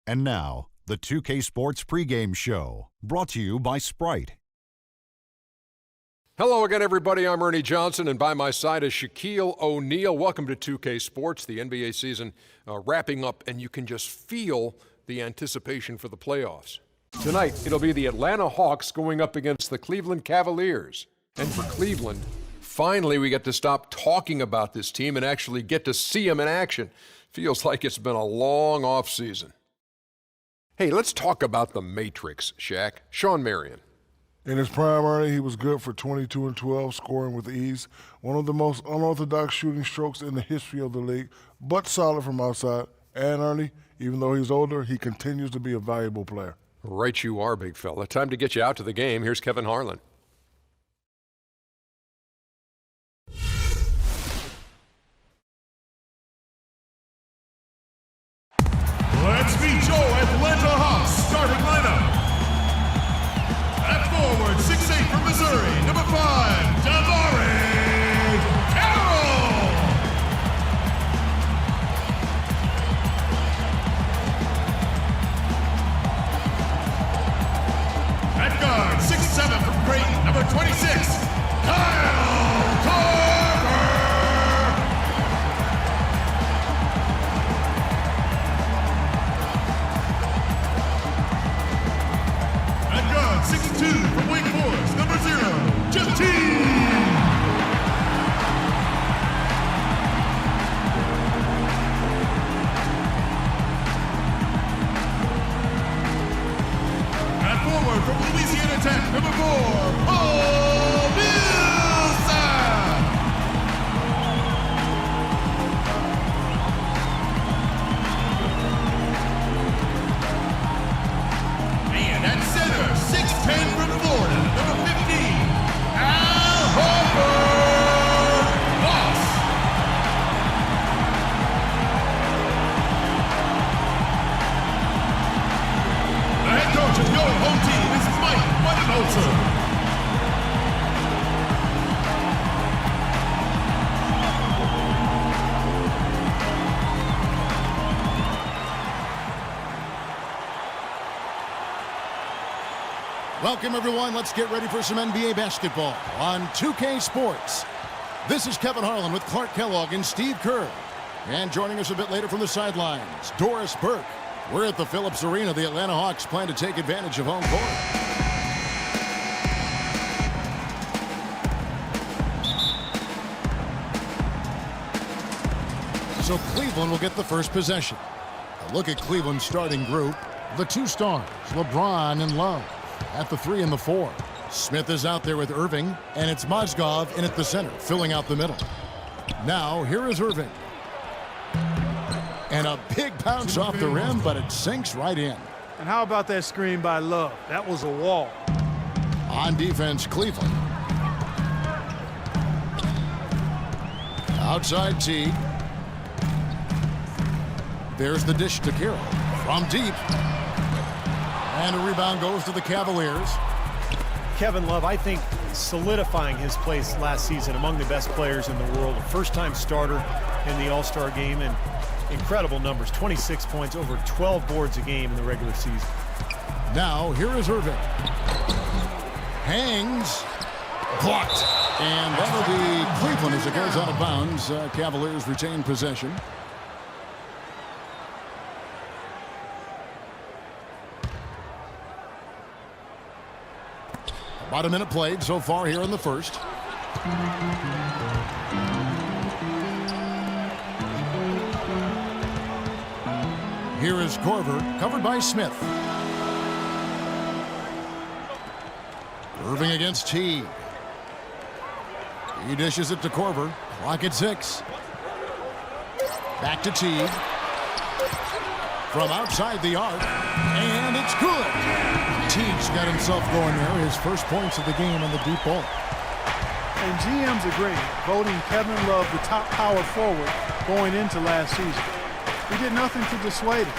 And now, the 2K Sports pregame show, brought to you by Sprite. Hello again, everybody. I'm Ernie Johnson, and by my side is Shaquille O'Neal. Welcome to 2K Sports, the NBA season wrapping up, and you can just feel the anticipation for the playoffs. Tonight, it'll be the Atlanta Hawks going up against the Cleveland Cavaliers. And for Cleveland, finally we get to stop talking about this team and actually get to see them in action. Feels like it's been a long offseason. Hey, let's talk about the Matrix, Shaq. Sean Marion. In his prime, Ernie, he was good for 22 and 12, scoring with ease. One of the most unorthodox shooting strokes in the history of the league, but solid from outside. And Ernie, even though he's older, he continues to be a valuable player. Right you are, big fella. Time to get you out to the game. Here's Kevin Harlan. Let's meet your Atlanta Hawks starting lineup. At forward, 6'8" from Missouri, number 5, Cavaliers. At guard, 6'7" from Creighton, number 26, Kyle Korver. At guard, 6'2" from Wake Forest, number 0, Jeff Teague. At forward from Louisiana Tech, number 4, Paul Millsap. And at center, 6'10" from Florida, number 15, Al Horford. Boss. The head coach of your home team is Mike Budenholzer. Welcome, everyone. Let's get ready for some NBA basketball on 2K Sports. This is Kevin Harlan with Clark Kellogg and Steve Kerr. And joining us a bit later from the sidelines, Doris Burke. We're at the Phillips Arena. The Atlanta Hawks plan to take advantage of home court. So Cleveland will get the first possession. A look at Cleveland's starting group. The two stars, LeBron and Love. At the 3 and the 4. Smith is out there with Irving, and it's Mozgov in at the center, filling out the middle. Now, here is Irving. And a big bounce off the rim, but it sinks right in. And how about that screen by Love? That was a wall. On defense, Cleveland. Outside T. There's the dish to Carroll. From deep. And a rebound goes to the Cavaliers. Kevin Love, I think, solidifying his place last season among the best players in the world. A first-time starter in the All-Star game, and incredible numbers. 26 points, over 12 boards a game in the regular season. Now, here is Irving. Hangs. Blocked. And that'll be Cleveland as it goes out of bounds. Cavaliers retain possession. About a minute played so far here in the first. Here is Korver, covered by Smith. Irving against Teague. He dishes it to Korver. Clock at 6. Back to Teague. From outside the arc. And it's good. Teague's got himself going there. His first points of the game on the deep ball. And GMs are great, voting Kevin Love the top power forward going into last season. He did nothing to dissuade him.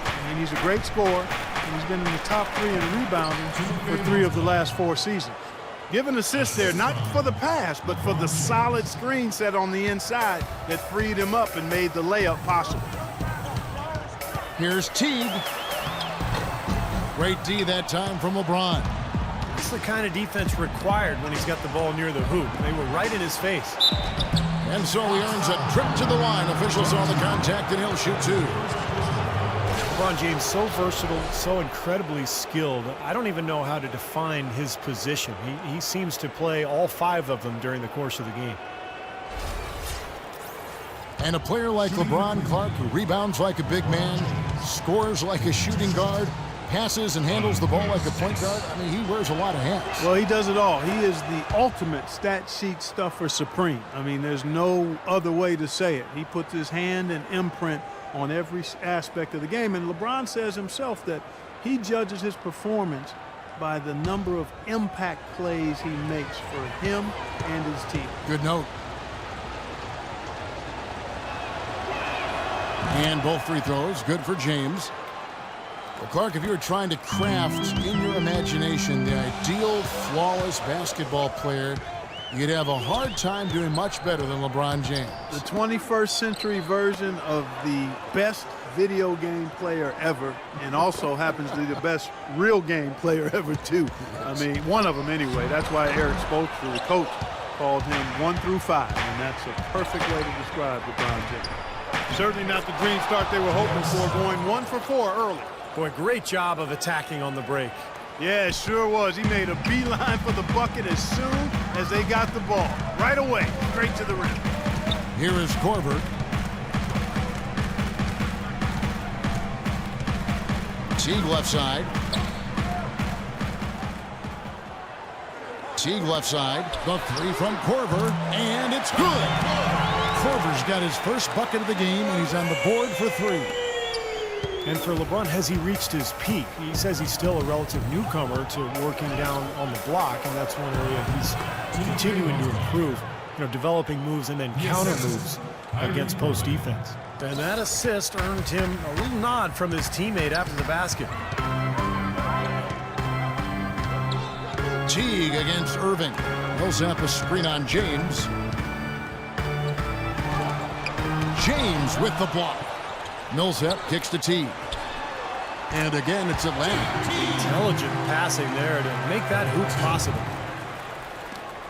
I mean, he's a great scorer, and he's been in the top 3 in rebounding for 3 of the last 4 seasons. Give an assist there, not for the pass, but for the solid screen set on the inside that freed him up and made the layup possible. Here's Teague. Great D that time from LeBron. It's the kind of defense required when he's got the ball near the hoop. They were right in his face. And so he earns a trip to the line. Officials saw the contact, and he'll shoot 2. LeBron James, so versatile, so incredibly skilled. I don't even know how to define his position. He seems to play all 5 of them during the course of the game. And a player like LeBron Clark, who rebounds like a big man, scores like a shooting guard, passes and handles the ball like a point guard. I mean, he wears a lot of hats. Well, he does it all. He is the ultimate stat sheet stuffer supreme. I mean, there's no other way to say it. He puts his hand and imprint on every aspect of the game. And LeBron says himself that he judges his performance by the number of impact plays he makes for him and his team. Good note. And both free throws, good for James. Well, Clark, if you were trying to craft in your imagination the ideal flawless basketball player, you'd have a hard time doing much better than LeBron James. The 21st century version of the best video game player ever, and also happens to be the best real game player ever, too. I mean, one of them anyway. That's why Eric Spoelstra, the coach, called him 1 through 5, and that's a perfect way to describe LeBron James. Certainly not the dream start they were hoping for, going 1 for 4 early. Boy, great job of attacking on the break. Yeah, it sure was. He made a beeline for the bucket as soon as they got the ball. Right away, straight to the rim. Here is Korver. Teague left side. Teague left side. The 3 from Korver, and it's good. Korver's got his first bucket of the game, and he's on the board for 3. And for LeBron, has he reached his peak? He says he's still a relative newcomer to working down on the block, and that's one area he's continuing to improve. You know, developing moves and then counter moves against post defense. And that assist earned him a little nod from his teammate after the basket. Teague against Irving. Millsap a screen on James. James with the block. Millsap kicks to Teague. And again, it's Atlanta. Intelligent passing there to make that hoop possible.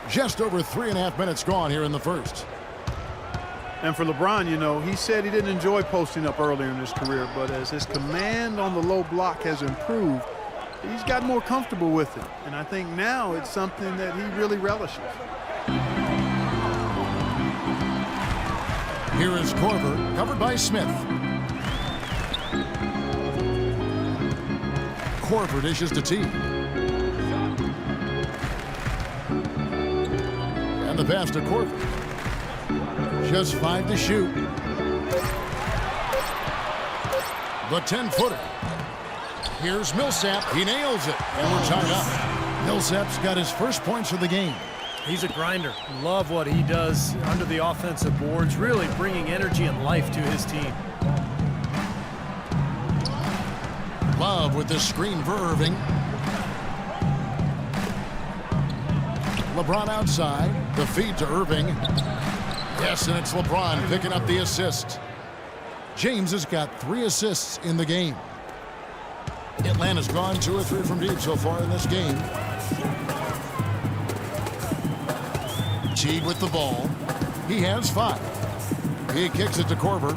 Just over 3.5 minutes gone here in the first. And for LeBron, you know, he said he didn't enjoy posting up earlier in his career, but as his command on the low block has improved, he's gotten more comfortable with it. And I think now it's something that he really relishes. Here is Korver, covered by Smith. Korver dishes to Teague. And the pass to Korver. Just 5 to shoot. The 10-footer. Here's Millsap. He nails it. And we're tied up. Millsap's got his first points of the game. He's a grinder. Love what he does under the offensive boards, really bringing energy and life to his team. Love with the screen for Irving. LeBron outside. The feed to Irving. Yes, and it's LeBron picking up the assist. James has got 3 assists in the game. Atlanta's gone 2 or 3 from deep so far in this game. Teague with the ball. He has 5. He kicks it to Korver.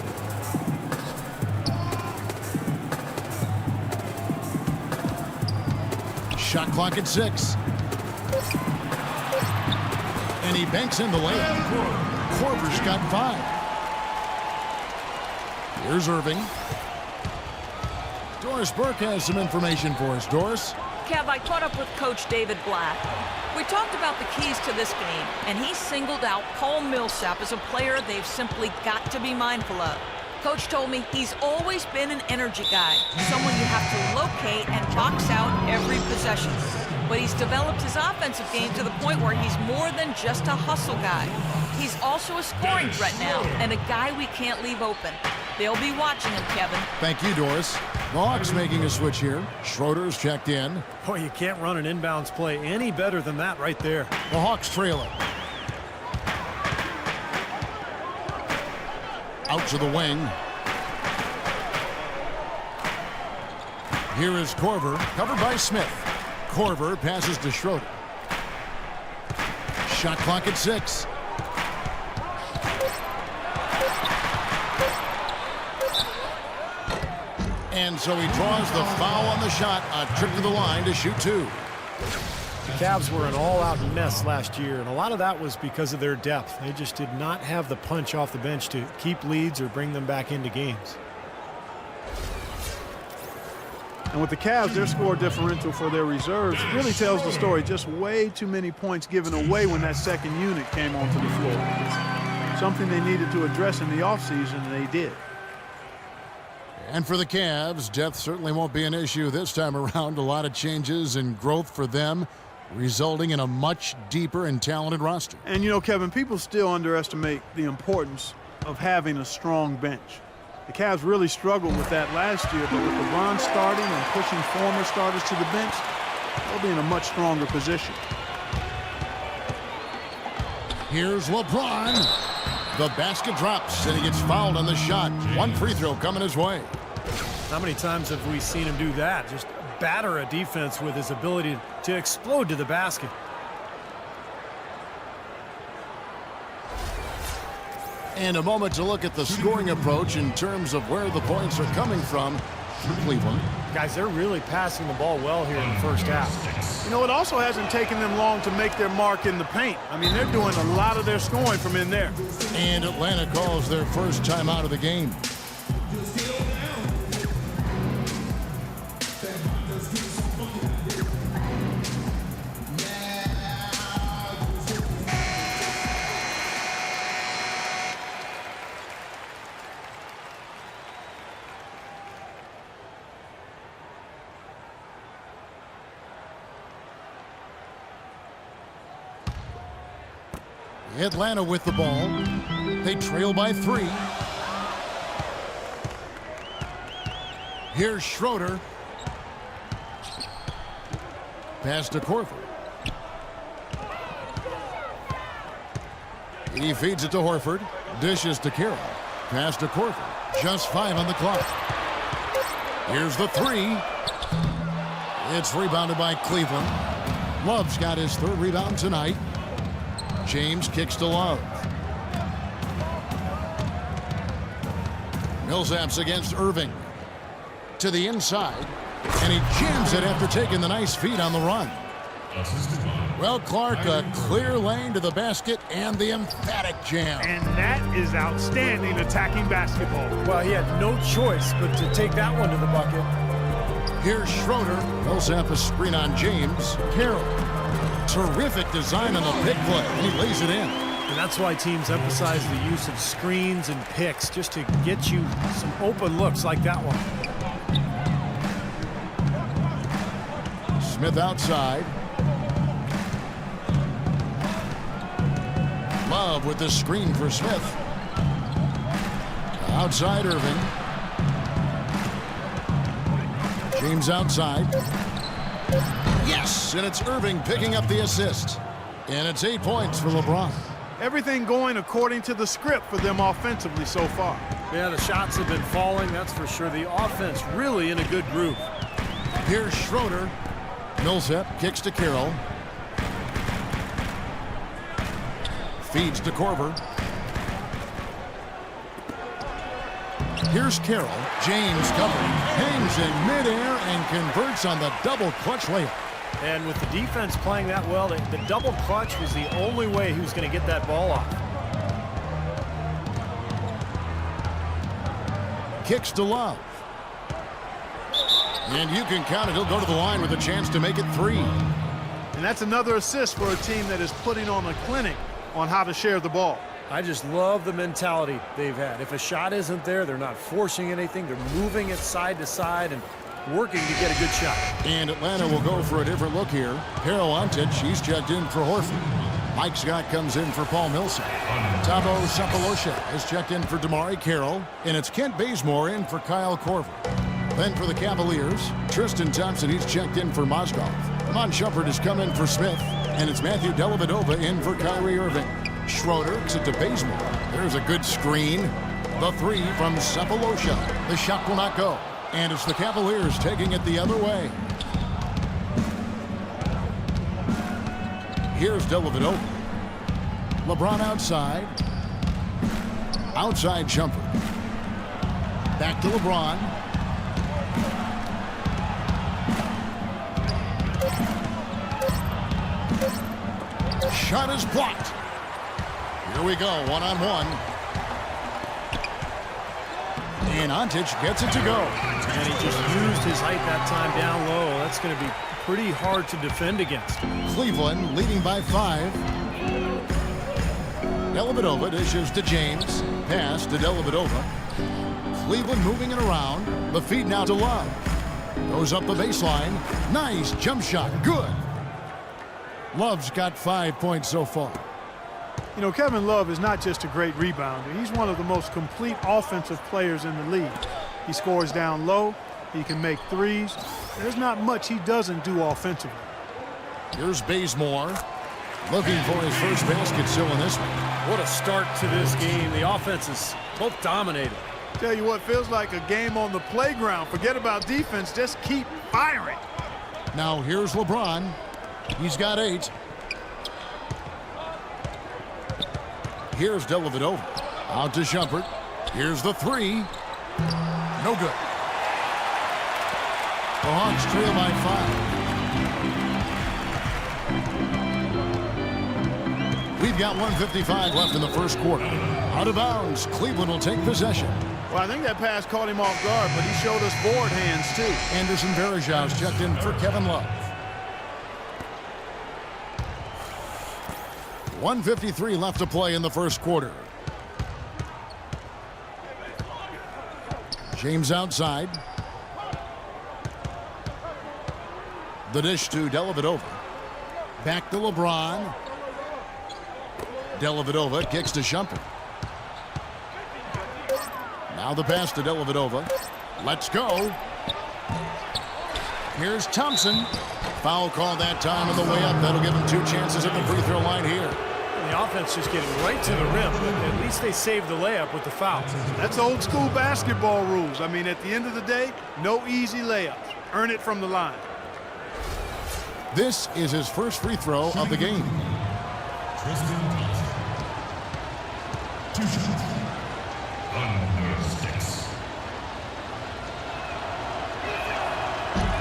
Shot clock at 6. And he banks in the layup. Korver's got 5. Here's Irving. Doris Burke has some information for us. Doris? Kev, I caught up with Coach David Black. We talked about the keys to this game, and he singled out Paul Millsap as a player they've simply got to be mindful of. Coach told me he's always been an energy guy, someone you have to locate and box out every possession. But he's developed his offensive game to the point where he's more than just a hustle guy. He's also a scoring threat now, and a guy we can't leave open. They'll be watching him, Kevin. Thank you, Doris. The Hawks making a switch here. Schroeder's checked in. Boy, you can't run an inbounds play any better than that right there. The Hawks trail it. Out to the wing. Here is Korver, covered by Smith. Korver passes to Schroeder. Shot clock at 6. And so he draws the foul on the shot. A trip to the line to shoot 2. The Cavs were an all-out mess last year, and a lot of that was because of their depth. They just did not have the punch off the bench to keep leads or bring them back into games. And with the Cavs, their score differential for their reserves really tells the story. Just way too many points given away when that second unit came onto the floor. Something they needed to address in the offseason, and they did. And for the Cavs, depth certainly won't be an issue this time around. A lot of changes and growth for them, resulting in a much deeper and talented roster. And, you know, Kevin, people still underestimate the importance of having a strong bench. The Cavs really struggled with that last year, but with LeBron starting and pushing former starters to the bench, they'll be in a much stronger position. Here's LeBron. The basket drops, and he gets fouled on the shot. One free throw coming his way. How many times have we seen him do that? Just batter a defense with his ability to explode to the basket. And a moment to look at the scoring approach in terms of where the points are coming from for Cleveland. Guys, they're really passing the ball well here in the first half. You know, it also hasn't taken them long to make their mark in the paint. I mean, they're doing a lot of their scoring from in there. And Atlanta calls their first time out of the game. Atlanta with the ball. They trail by 3. Here's Schroeder. Pass to Korver. He feeds it to Horford. Dishes to Carroll. Pass to Korver. Just 5 on the clock. Here's the 3. It's rebounded by Cleveland. Love's got his 3rd rebound tonight. James kicks to Love. Millsap's against Irving. To the inside. And he jams it after taking the nice feed on the run. Well, Clark, a clear lane to the basket and the emphatic jam. And that is outstanding attacking basketball. Well, he had no choice but to take that one to the bucket. Here's Schroeder. Millsap a screen on James. Carroll. Terrific design on the pick play, and he lays it in. And that's why teams emphasize the use of screens and picks, just to get you some open looks like that one. Smith outside. Love with the screen for Smith. Outside Irving. James outside. Yes, and it's Irving picking up the assist. And it's 8 points for LeBron. Everything going according to the script for them offensively so far. Yeah, the shots have been falling, that's for sure. The offense really in a good groove. Here's Schroeder. Millsap kicks to Carroll. Feeds to Korver. Here's Carroll. James covering. Hangs in midair and converts on the double clutch layup. And with the defense playing that well, the double clutch was the only way he was going to get that ball off. Kicks to Love. And you can count it. He'll go to the line with a chance to make it 3. And that's another assist for a team that is putting on a clinic on how to share the ball. I just love the mentality they've had. If a shot isn't there, they're not forcing anything. They're moving it side to side and working to get a good shot. And Atlanta will go for a different look here. Harold Antich, he's checked in for Horford. Mike Scott comes in for Paul Millsap. Tabo Sapolosha is checked in for Damari Carroll. And it's Kent Bazemore in for Kyle Korver. Then for the Cavaliers, Tristan Thompson, he's checked in for Mozgov. Ramon Shumpert has come in for Smith. And it's Matthew Dellavedova in for Kyrie Irving. Schroeder to Bazemore. There's a good screen. The 3 from Sapolosha. The shot will not go. And it's the Cavaliers taking it the other way. Here's Dellavedova. LeBron outside. Outside jumper. Back to LeBron. Shot is blocked. Here we go, one-on-one. And Antic gets it to go. And he just used his height that time down low. That's going to be pretty hard to defend against. Cleveland leading by 5. Dellavedova dishes to James. Pass to Dellavedova. Cleveland moving it around. The feed now to Love. Goes up the baseline. Nice jump shot. Good. Love's got 5 points so far. You know, Kevin Love is not just a great rebounder. He's one of the most complete offensive players in the league. He scores down low. He can make threes. There's not much he doesn't do offensively. Here's Bazemore. Looking for his first basket still in this one. What a start to this game. The offense is both dominated. Tell you what, feels like a game on the playground. Forget about defense. Just keep firing. Now here's LeBron. He's got 8. Here's Dellavedova. Out to Shumpert. Here's the 3. No good. The Hawks trail by 5. We've got 1:55 left in the first quarter. Out of bounds. Cleveland will take possession. Well, I think that pass caught him off guard, but he showed us forward hands, too. Anderson Varejão's checked in for Kevin Love. 1:53 left to play in the first quarter. James outside. The dish to Dellavedova. Back to LeBron. Dellavedova kicks to Shumpert. Now the pass to Dellavedova. Let's go. Here's Thompson. Foul call that time on the way up. That'll give him 2 chances at the free throw line here. The offense just getting right to the rim, but at least they saved the layup with the foul. That's old school basketball rules. I mean, at the end of the day, no easy layups. Earn it from the line. This is his first free throw of the game.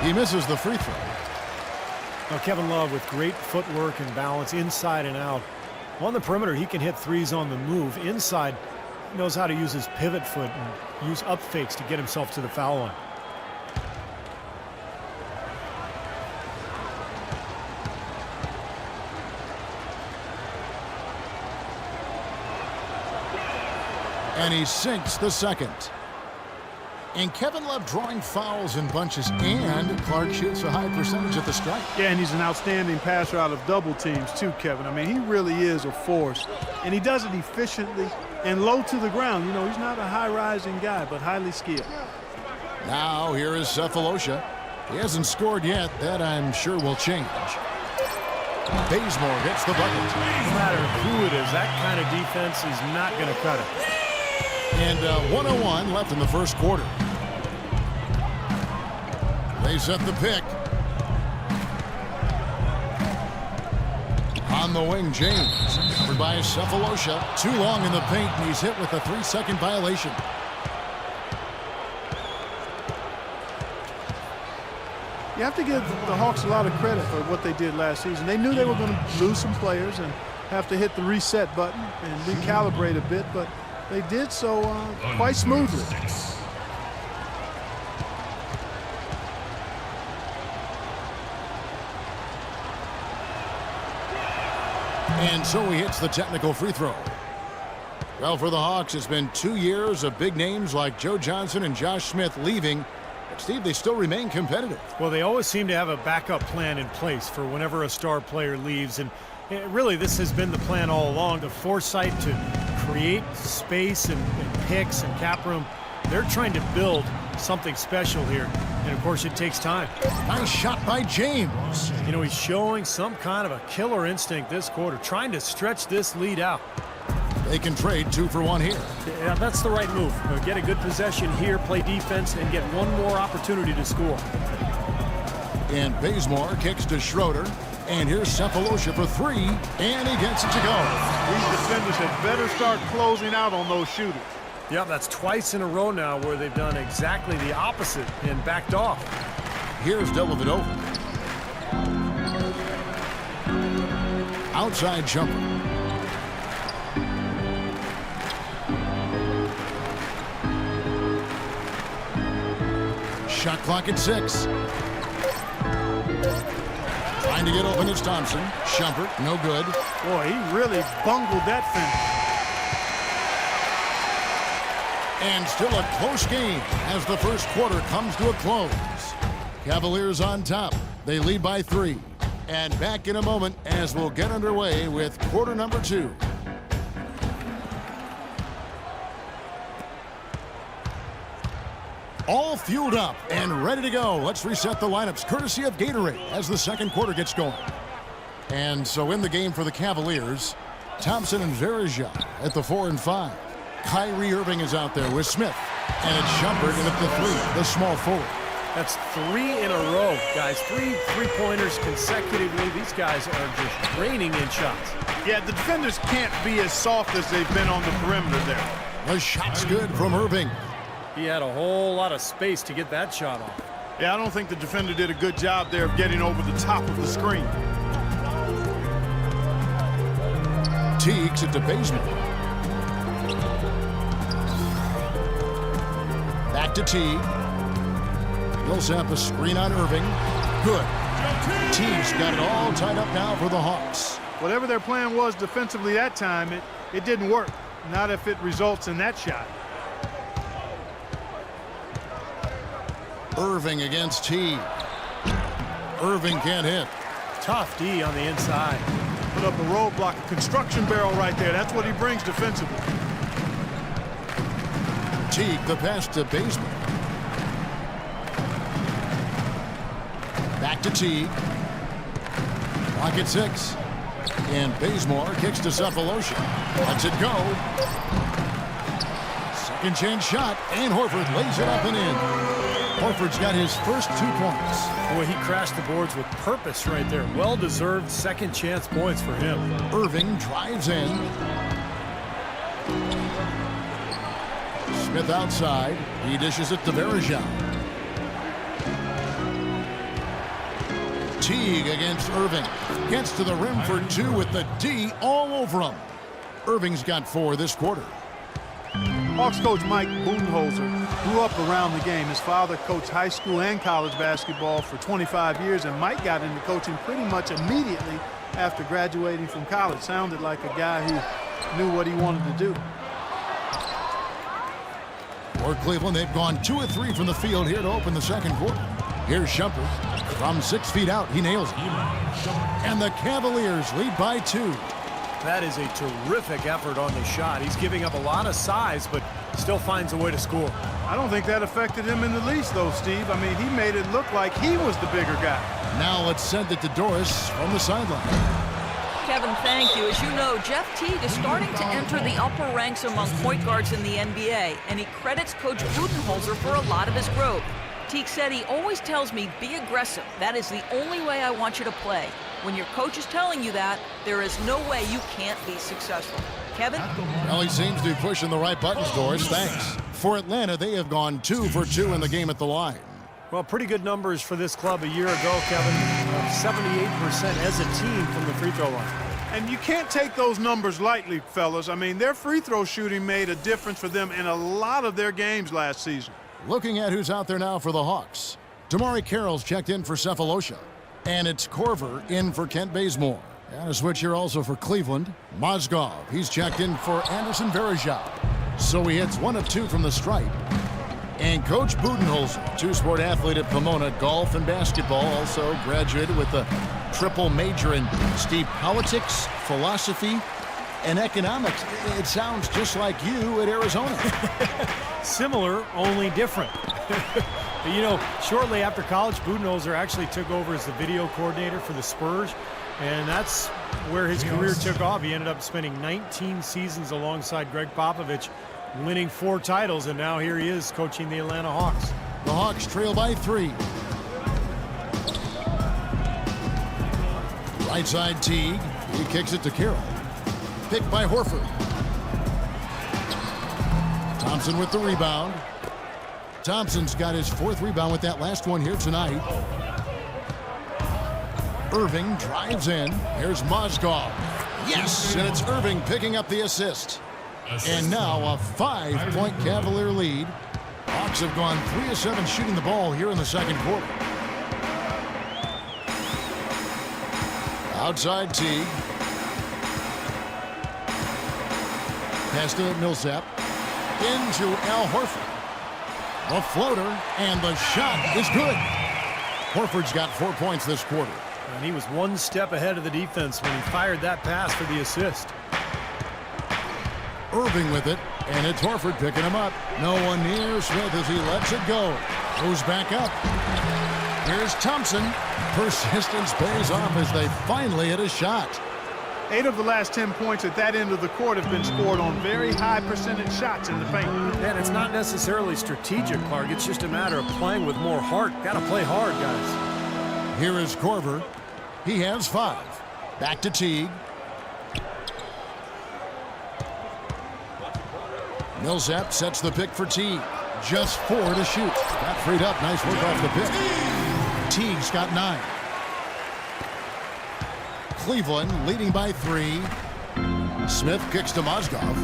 He misses the free throw. Now Kevin Love with great footwork and balance inside and out. On the perimeter, he can hit threes on the move. Inside, he knows how to use his pivot foot and use up fakes to get himself to the foul line. And he sinks the second. And Kevin Love drawing fouls in bunches, and Clark shoots a high percentage at the stripe. Yeah, and he's an outstanding passer out of double teams too, Kevin. I mean, he really is a force, and he does it efficiently and low to the ground. You know, he's not a high-rising guy, but highly skilled. Now here is Cephalosha. He hasn't scored yet. That I'm sure will change. Bazemore gets the bucket. No matter who it is, that kind of defense is not going to cut it. And 1:01 left in the first quarter. They set the pick. On the wing, James. Covered by Cephalosha. Too long in the paint, and he's hit with a 3-second violation. You have to give the Hawks a lot of credit for what they did last season. They knew they were going to lose some players and have to hit the reset button and recalibrate a bit, but they did so quite smoothly. And so he hits the technical free throw. Well, for the Hawks, it's been 2 years of big names like Joe Johnson and Josh Smith leaving. But, Steve, they still remain competitive. Well, they always seem to have a backup plan in place for whenever a star player leaves. And really, this has been the plan all along, the foresight to create space and picks and cap room. They're trying to build something special here. And, of course, it takes time. Nice shot by James. You know, he's showing some kind of a killer instinct this quarter, trying to stretch this lead out. They can trade 2 for 1 here. Yeah, that's the right move. Get a good possession here, play defense, and get one more opportunity to score. And Bazemore kicks to Schroeder. And here's Cephalosha for 3, and he gets it to go. These defenders had better start closing out on those shooters. Yeah, that's twice in a row now where they've done exactly the opposite and backed off. Here's Dellavedova. Outside jumper. Shot clock at 6. Trying to get open is Thompson. Shumpert, no good. Boy, he really bungled that finish. And still a close game as the first quarter comes to a close. Cavaliers on top. They lead by 3. And back in a moment as we'll get underway with quarter number 2. All fueled up and ready to go. Let's reset the lineups courtesy of Gatorade as the second quarter gets going. And so in the game for the Cavaliers, Thompson and Verija at the 4 and 5. Kyrie Irving is out there with Smith. And it's Shumpert in at the 3, the small forward. That's 3 in a row, guys. 3 3-pointers consecutively. These guys are just raining in shots. Yeah, the defenders can't be as soft as they've been on the perimeter there. The shot's good from Irving. He had a whole lot of space to get that shot off. Yeah, I don't think the defender did a good job there of getting over the top of the screen. Teague's it to Bazemore. Back to Teague. Millsap a screen on Irving. Good. Teague's got it all tied up now for the Hawks. Whatever their plan was defensively that time, it didn't work. Not if it results in that shot. Irving against Teague. Irving can't hit. Tough D on the inside. Put up a roadblock, a construction barrel right there. That's what he brings defensively. Teague the pass to Bazemore. Back to Teague. Clock at 6. And Bazemore kicks to Cephalosha. Lets it go. Second chance shot. And Horford lays it up and in. Horford's got his first 2 points. Boy, he crashed the boards with purpose right there. Well-deserved second chance points for him. Irving drives in. Smith outside. He dishes it to Verija. Teague against Irving. Gets to the rim for 2 with the D all over him. Irving's got 4 this quarter. Hawks coach Mike Budenholzer grew up around the game. His father coached high school and college basketball for 25 years, and Mike got into coaching pretty much immediately after graduating from college. Sounded like a guy who knew what he wanted to do. For Cleveland, they've gone 2 of 3 from the field here to open the second quarter. Here's Shumpert. From 6 feet out, he nails it. And the Cavaliers lead by 2. That is a terrific effort on the shot. He's giving up a lot of size, but still finds a way to score. I don't think that affected him in the least, though, Steve. I mean, he made it look like he was the bigger guy. Now let's send it to Doris from the sideline. Kevin, thank you. As you know, Jeff Teague is starting to enter the upper ranks among point guards in the NBA, and he credits Coach Budenholzer for a lot of his growth. Teague said he always tells me, be aggressive. That is the only way I want you to play. When your coach is telling you that, there is no way you can't be successful. Kevin? Well, he seems to be pushing the right buttons, Doris. Thanks. For Atlanta, they have gone 2 for 2 in the game at the line. Well, pretty good numbers for this club a year ago, Kevin. 78% as a team from the free throw line. And you can't take those numbers lightly, fellas. I mean, their free throw shooting made a difference for them in a lot of their games last season. Looking at who's out there now for the Hawks. Damari Carroll's checked in for Cephalosha. And it's Korver in for Kent Bazemore. And a switch here also for Cleveland. Mozgov, he's checked in for Anderson Verija. So he hits 1 of 2 from the stripe. And Coach Budenholzer, 2-sport athlete at Pomona, golf and basketball, also graduated with a triple major in politics, philosophy, and economics. It sounds just like you at Arizona. Similar, only different. You know, shortly after college, Budenholzer actually took over as the video coordinator for the Spurs. And that's where his career took off. He ended up spending 19 seasons alongside Greg Popovich, winning 4 titles, and now here he is coaching the Atlanta Hawks. The Hawks trail by 3. Right side Teague. He kicks it to Carroll. Picked by Horford. Thompson with the rebound. Thompson's got his 4th rebound with that last one here tonight. Irving drives in. Here's Mozgov. Yes, and it's Irving picking up the assist. And now a 5-point Cavalier lead. Hawks have gone 3 of 7 shooting the ball here in the second quarter. Outside Teague. Pass to Millsap. Into Al Horford. The floater, and the shot is good. Horford's got 4 points this quarter. And he was 1 step ahead of the defense when he fired that pass for the assist. Irving with it, and it's Horford picking him up. No one near Smith as he lets it go. Goes back up. Here's Thompson. Persistence pays off as they finally hit a shot. 8 of the last 10 points at that end of the court have been scored on very high percentage shots in the paint. And it's not necessarily strategic, Clark. It's just a matter of playing with more heart. Got to play hard, guys. Here is Korver. He has 5. Back to Teague. Millsap sets the pick for Teague. Just 4 to shoot. Got freed up. Nice work off the pick. Teague's got 9. Cleveland leading by 3. Smith kicks to Mozgov.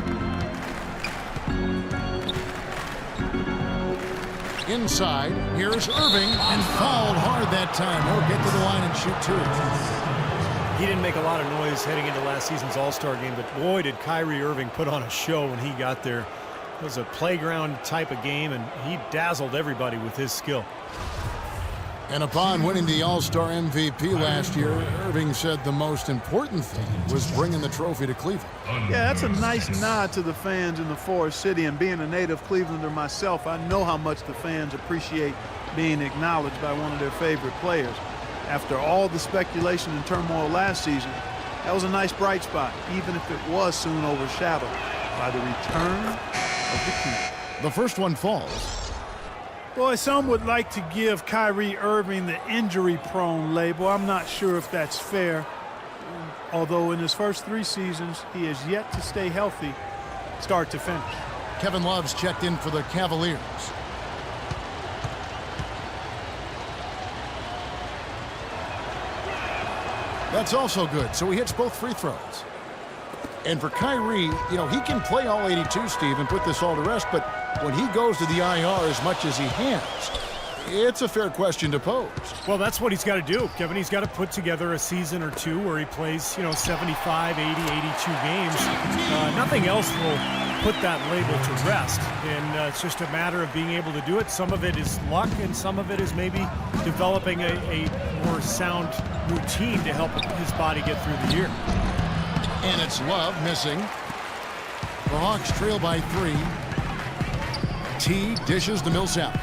Inside, here's Irving, and fouled hard that time. He'll get to the line and shoot 2. He didn't make a lot of noise heading into last season's All-Star game, but boy, did Kyrie Irving put on a show when he got there. It was a playground type of game, and he dazzled everybody with his skill. And upon winning the All-Star MVP last year, Irving said the most important thing was bringing the trophy to Cleveland. Yeah, that's a nice nod to the fans in the Forest City, and being a native Clevelander myself, I know how much the fans appreciate being acknowledged by one of their favorite players. After all the speculation and turmoil last season, that was a nice bright spot, even if it was soon overshadowed by the return of the king. The first one falls. Boy, some would like to give Kyrie Irving the injury-prone label. I'm not sure if that's fair. Although in his first 3 seasons, he has yet to stay healthy start to finish. Kevin Love's checked in for the Cavaliers. That's also good, so he hits both free throws. And for Kyrie, you know, he can play all 82, Steve, and put this all to rest, but when he goes to the IR as much as he has, it's a fair question to pose. Well, that's what he's got to do, Kevin. He's got to put together a season or 2 where he plays, 75, 80, 82 games. Nothing else will put that label to rest, and it's just a matter of being able to do it. Some of it is luck, and some of it is maybe developing a more sound routine to help his body get through the year. And it's Love missing. The Hawks trail by 3. T dishes to Millsap.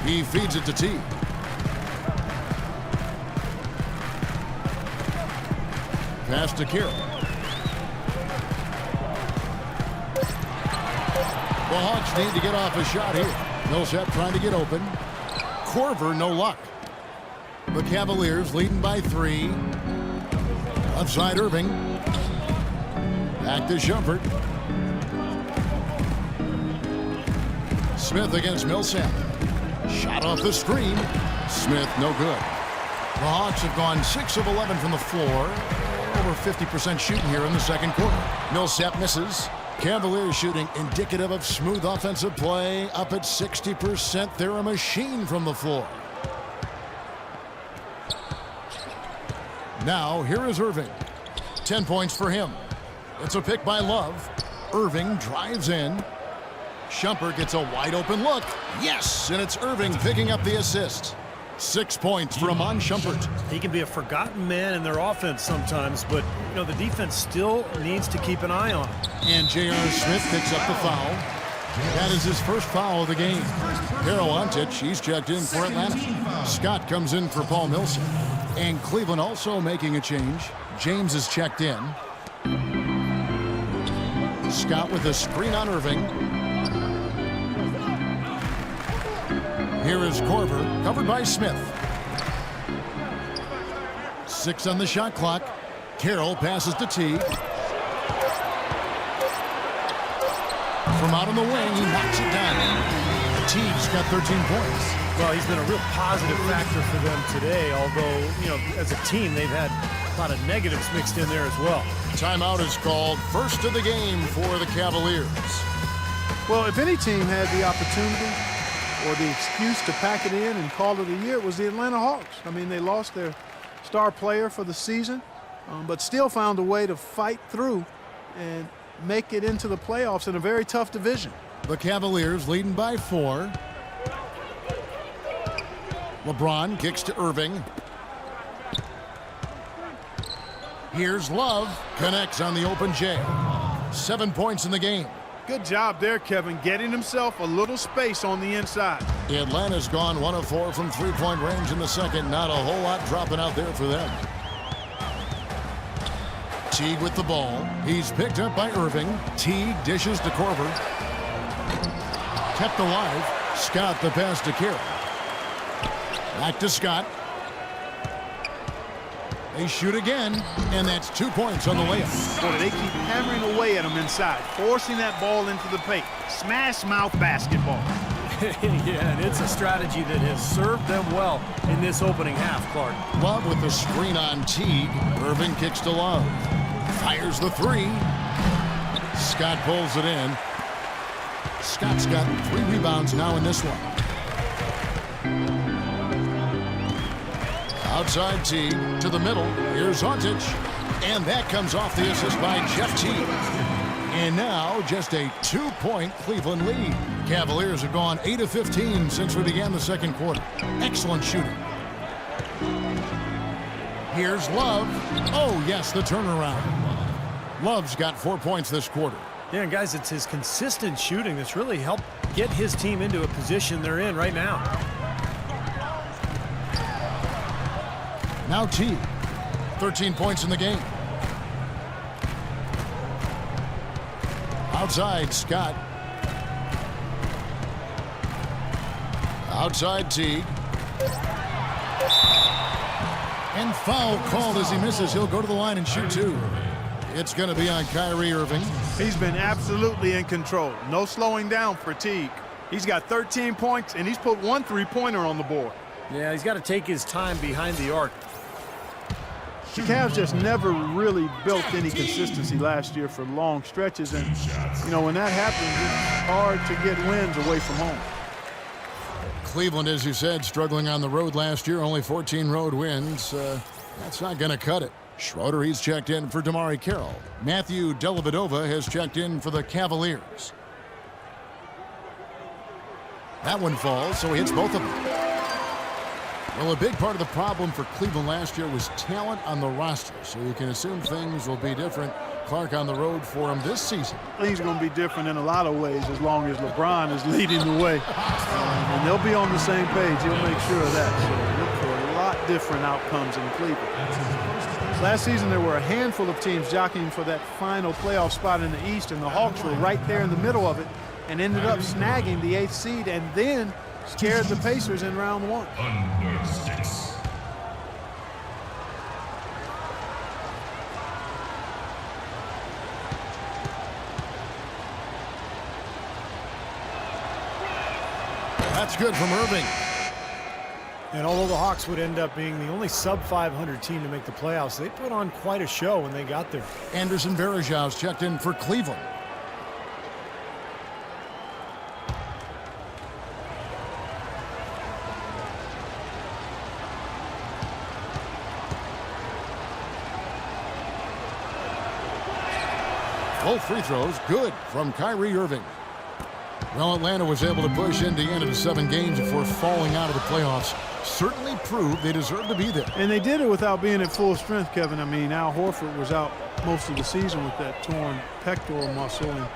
He feeds it to T. Pass to Carroll. The Hawks need to get off a shot here. Millsap trying to get open. Korver, no luck. The Cavaliers leading by 3. Outside Irving. Back to Shumpert. Smith against Millsap. Shot off the screen. Smith, no good. The Hawks have gone 6 of 11 from the floor. Over 50% shooting here in the second quarter. Millsap misses. Cavaliers shooting indicative of smooth offensive play. Up at 60%. They're a machine from the floor. Now, here is Irving. 10 points for him. It's a pick by Love. Irving drives in. Shumpert gets a wide open look. Yes, and it's Irving picking up the assist. 6 points for Iman Shumpert. He can be a forgotten man in their offense sometimes, but the defense still needs to keep an eye on him. And J.R. Smith picks up the foul. That is his first foul of the game. Carol Ontich, he's checked in for Atlanta. Scott comes in for Paul Millsap. And Cleveland also making a change. James is checked in. Scott with a screen on Irving. Here is Korver, covered by Smith. 6 on the shot clock. Carroll passes to Teague. From out on the wing, he knocks it down. Teague's got 13 points. Well, he's been a real positive factor for them today, although, you know, as a team, they've had a lot of negatives mixed in there as well. Timeout is called. First of the game for the Cavaliers. Well, if any team had the opportunity or the excuse to pack it in and call it a year, it was the Atlanta Hawks. I mean, they lost their star player for the season, but still found a way to fight through and make it into the playoffs in a very tough division. The Cavaliers leading by 4. LeBron kicks to Irving. Here's Love. Connects on the open J. 7 points in the game. Good job there, Kevin, getting himself a little space on the inside. Atlanta's gone 1 of 4 from three-point range in the second. Not a whole lot dropping out there for them. Teague with the ball. He's picked up by Irving. Teague dishes to Korver. Kept alive. Scott the pass to Carroll. Back to Scott. They shoot again, and that's 2 points on the layup. Boy, they keep hammering away at him inside, forcing that ball into the paint. Smash mouth basketball. Yeah, and it's a strategy that has served them well in this opening half, Clark. Love with the screen on Teague. Irving kicks to Love. Fires the 3. Scott pulls it in. Scott's got 3 rebounds now in this one. Outside Teague to the middle. Here's Ontich. And that comes off the assist by Jeff Teague. And now just a 2-point Cleveland lead. Cavaliers have gone 8 of 15 since we began the second quarter. Excellent shooting. Here's Love. Oh, yes, the turnaround. Love's got 4 points this quarter. Yeah, and guys, it's his consistent shooting that's really helped get his team into a position they're in right now. Now Teague. 13 points in the game. Outside, Scott. Outside, Teague. And foul called as he misses. He'll go to the line and shoot 2. It's going to be on Kyrie Irving. He's been absolutely in control. No slowing down for Teague. He's got 13 points, and he's put 1 3-pointer on the board. Yeah, he's got to take his time behind the arc. The Cavs just never really built any consistency last year for long stretches, and, you know, when that happens, it's hard to get wins away from home. Cleveland, as you said, struggling on the road last year. Only 14 road wins. That's not going to cut it. Schroeder, he's checked in for Damari Carroll. Matthew Dellavedova has checked in for the Cavaliers. That one falls, so he hits both of them. Well, a big part of the problem for Cleveland last year was talent on the roster, so you can assume things will be different. Clark on the road for him this season. Things are going to be different in a lot of ways as long as LeBron is leading the way. And they'll be on the same page. He'll make sure of that. So look for a lot different outcomes in Cleveland. Last season, there were a handful of teams jockeying for that final playoff spot in the East, and the Hawks were right there in the middle of it and ended up snagging the 8th seed and then scared the Pacers in round 1. That's good from Irving. And although the Hawks would end up being the only sub-500 team to make the playoffs, they put on quite a show when they got there. Anderson Varejão's checked in for Cleveland. Both free throws good from Kyrie Irving. Well, Atlanta was able to push Indiana to 7 games before falling out of the playoffs. Certainly proved they deserve to be there. And they did it without being at full strength, Kevin. I mean, Al Horford was out most of the season with that torn pectoral muscle, and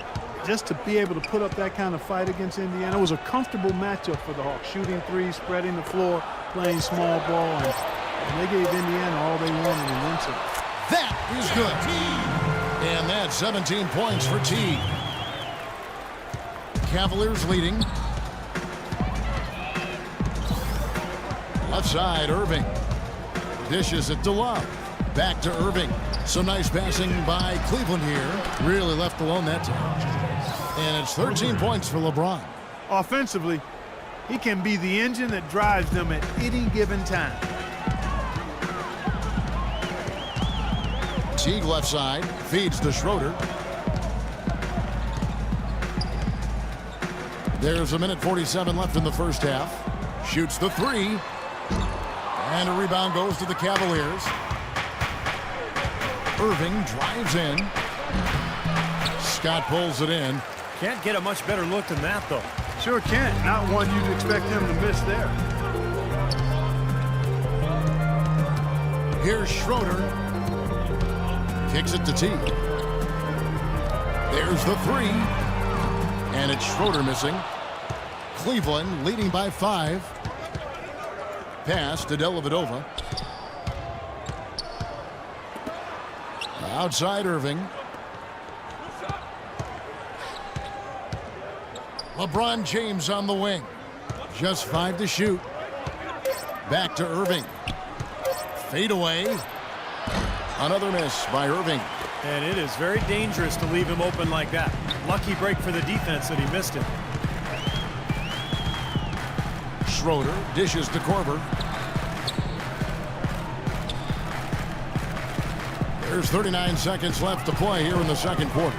just to be able to put up that kind of fight against Indiana, it was a comfortable matchup for the Hawks. Shooting threes, spreading the floor, playing small ball, and they gave Indiana all they wanted and then some. That is good. And that's 17 points for Teague. Cavaliers leading. Left side, Irving. Dishes it to Love. Back to Irving. Some nice passing by Cleveland here. Really left alone that time. And it's 13 points for LeBron. Offensively, he can be the engine that drives them at any given time. Teague left side. Feeds to Schroeder. There's 1:47 left in the first half. Shoots the three. And a rebound goes to the Cavaliers. Irving drives in. Scott pulls it in. Can't get a much better look than that, though. Sure can't. Not one you'd expect him to miss there. Here's Schroeder. Kicks it to Teague. There's the three. And it's Schroeder missing. Cleveland leading by 5. Pass to Dellavedova. Outside Irving. LeBron James on the wing. Just 5 to shoot. Back to Irving. Fade away. Another miss by Irving. And it is very dangerous to leave him open like that. Lucky break for the defense that he missed it. Schroeder dishes to Korver. There's 39 seconds left to play here in the second quarter.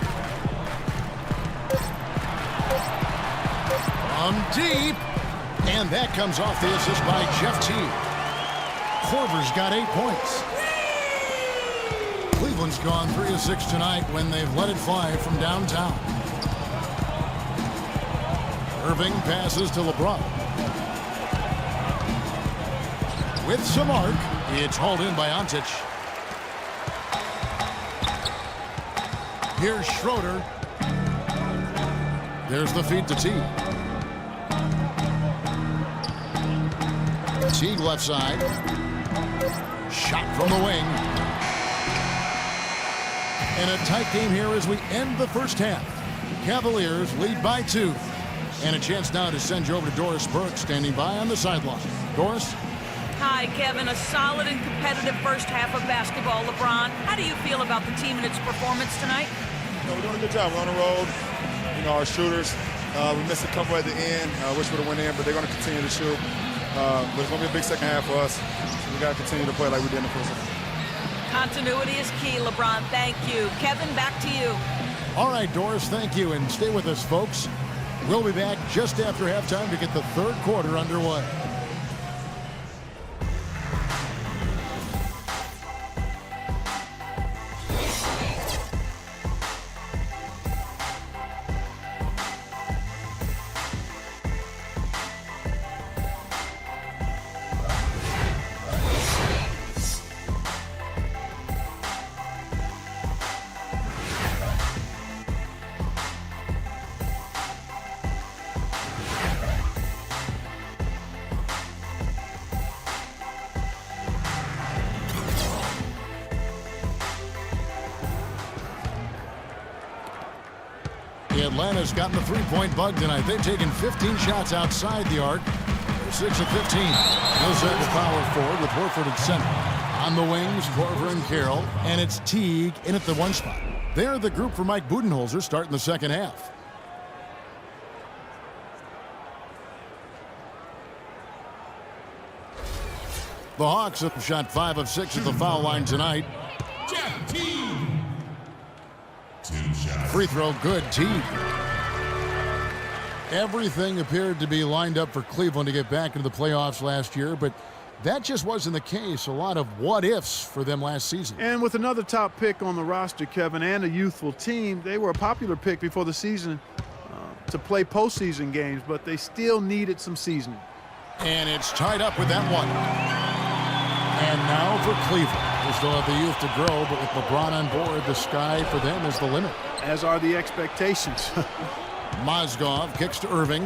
From deep. And that comes off the assist by Jeff Teague. Korver's got 8 points. Cleveland's gone 3 of 6 tonight when they've let it fly from downtown. Irving passes to LeBron. With some arc, it's hauled in by Ontic. Here's Schroeder. There's the feed to Teague. Teague left side. Shot from the wing. And a tight game here as we end the first half. Cavaliers lead by 2. And a chance now to send you over to Doris Burke, standing by on the sideline. Doris? Hi, Kevin. A solid and competitive first half of basketball, LeBron. How do you feel about the team and its performance tonight? We're doing a good job. We're on the road. Our shooters, we missed a couple at the end. Wish we would have went in, but they're going to continue to shoot. But it's going to be a big second half for us. So we got to continue to play like we did in the first half. Continuity is key, LeBron. Thank you. Kevin, back to you. All right, Doris, thank you. And stay with us, folks. We'll be back just after halftime to get the third quarter underway. Atlanta's gotten the three-point bug tonight. They've taken 15 shots outside the arc. They're 6 of 15. They'll set the power forward with Horford at center. On the wings, Korver and Carroll. And it's Teague in at the 1 spot. They're the group for Mike Budenholzer starting the second half. The Hawks have shot 5 of 6 at the foul line tonight. Jeff Teague. Free throw good, Teague. Everything appeared to be lined up for Cleveland to get back into the playoffs last year, but that just wasn't the case. A lot of what-ifs for them last season. And with another top pick on the roster, Kevin, and a youthful team, they were a popular pick before the season to play postseason games, but they still needed some seasoning. And it's tied up with that one. And now for Cleveland. They still have the youth to grow, but with LeBron on board, the sky for them is the limit. as are the expectations. Mozgov kicks to Irving.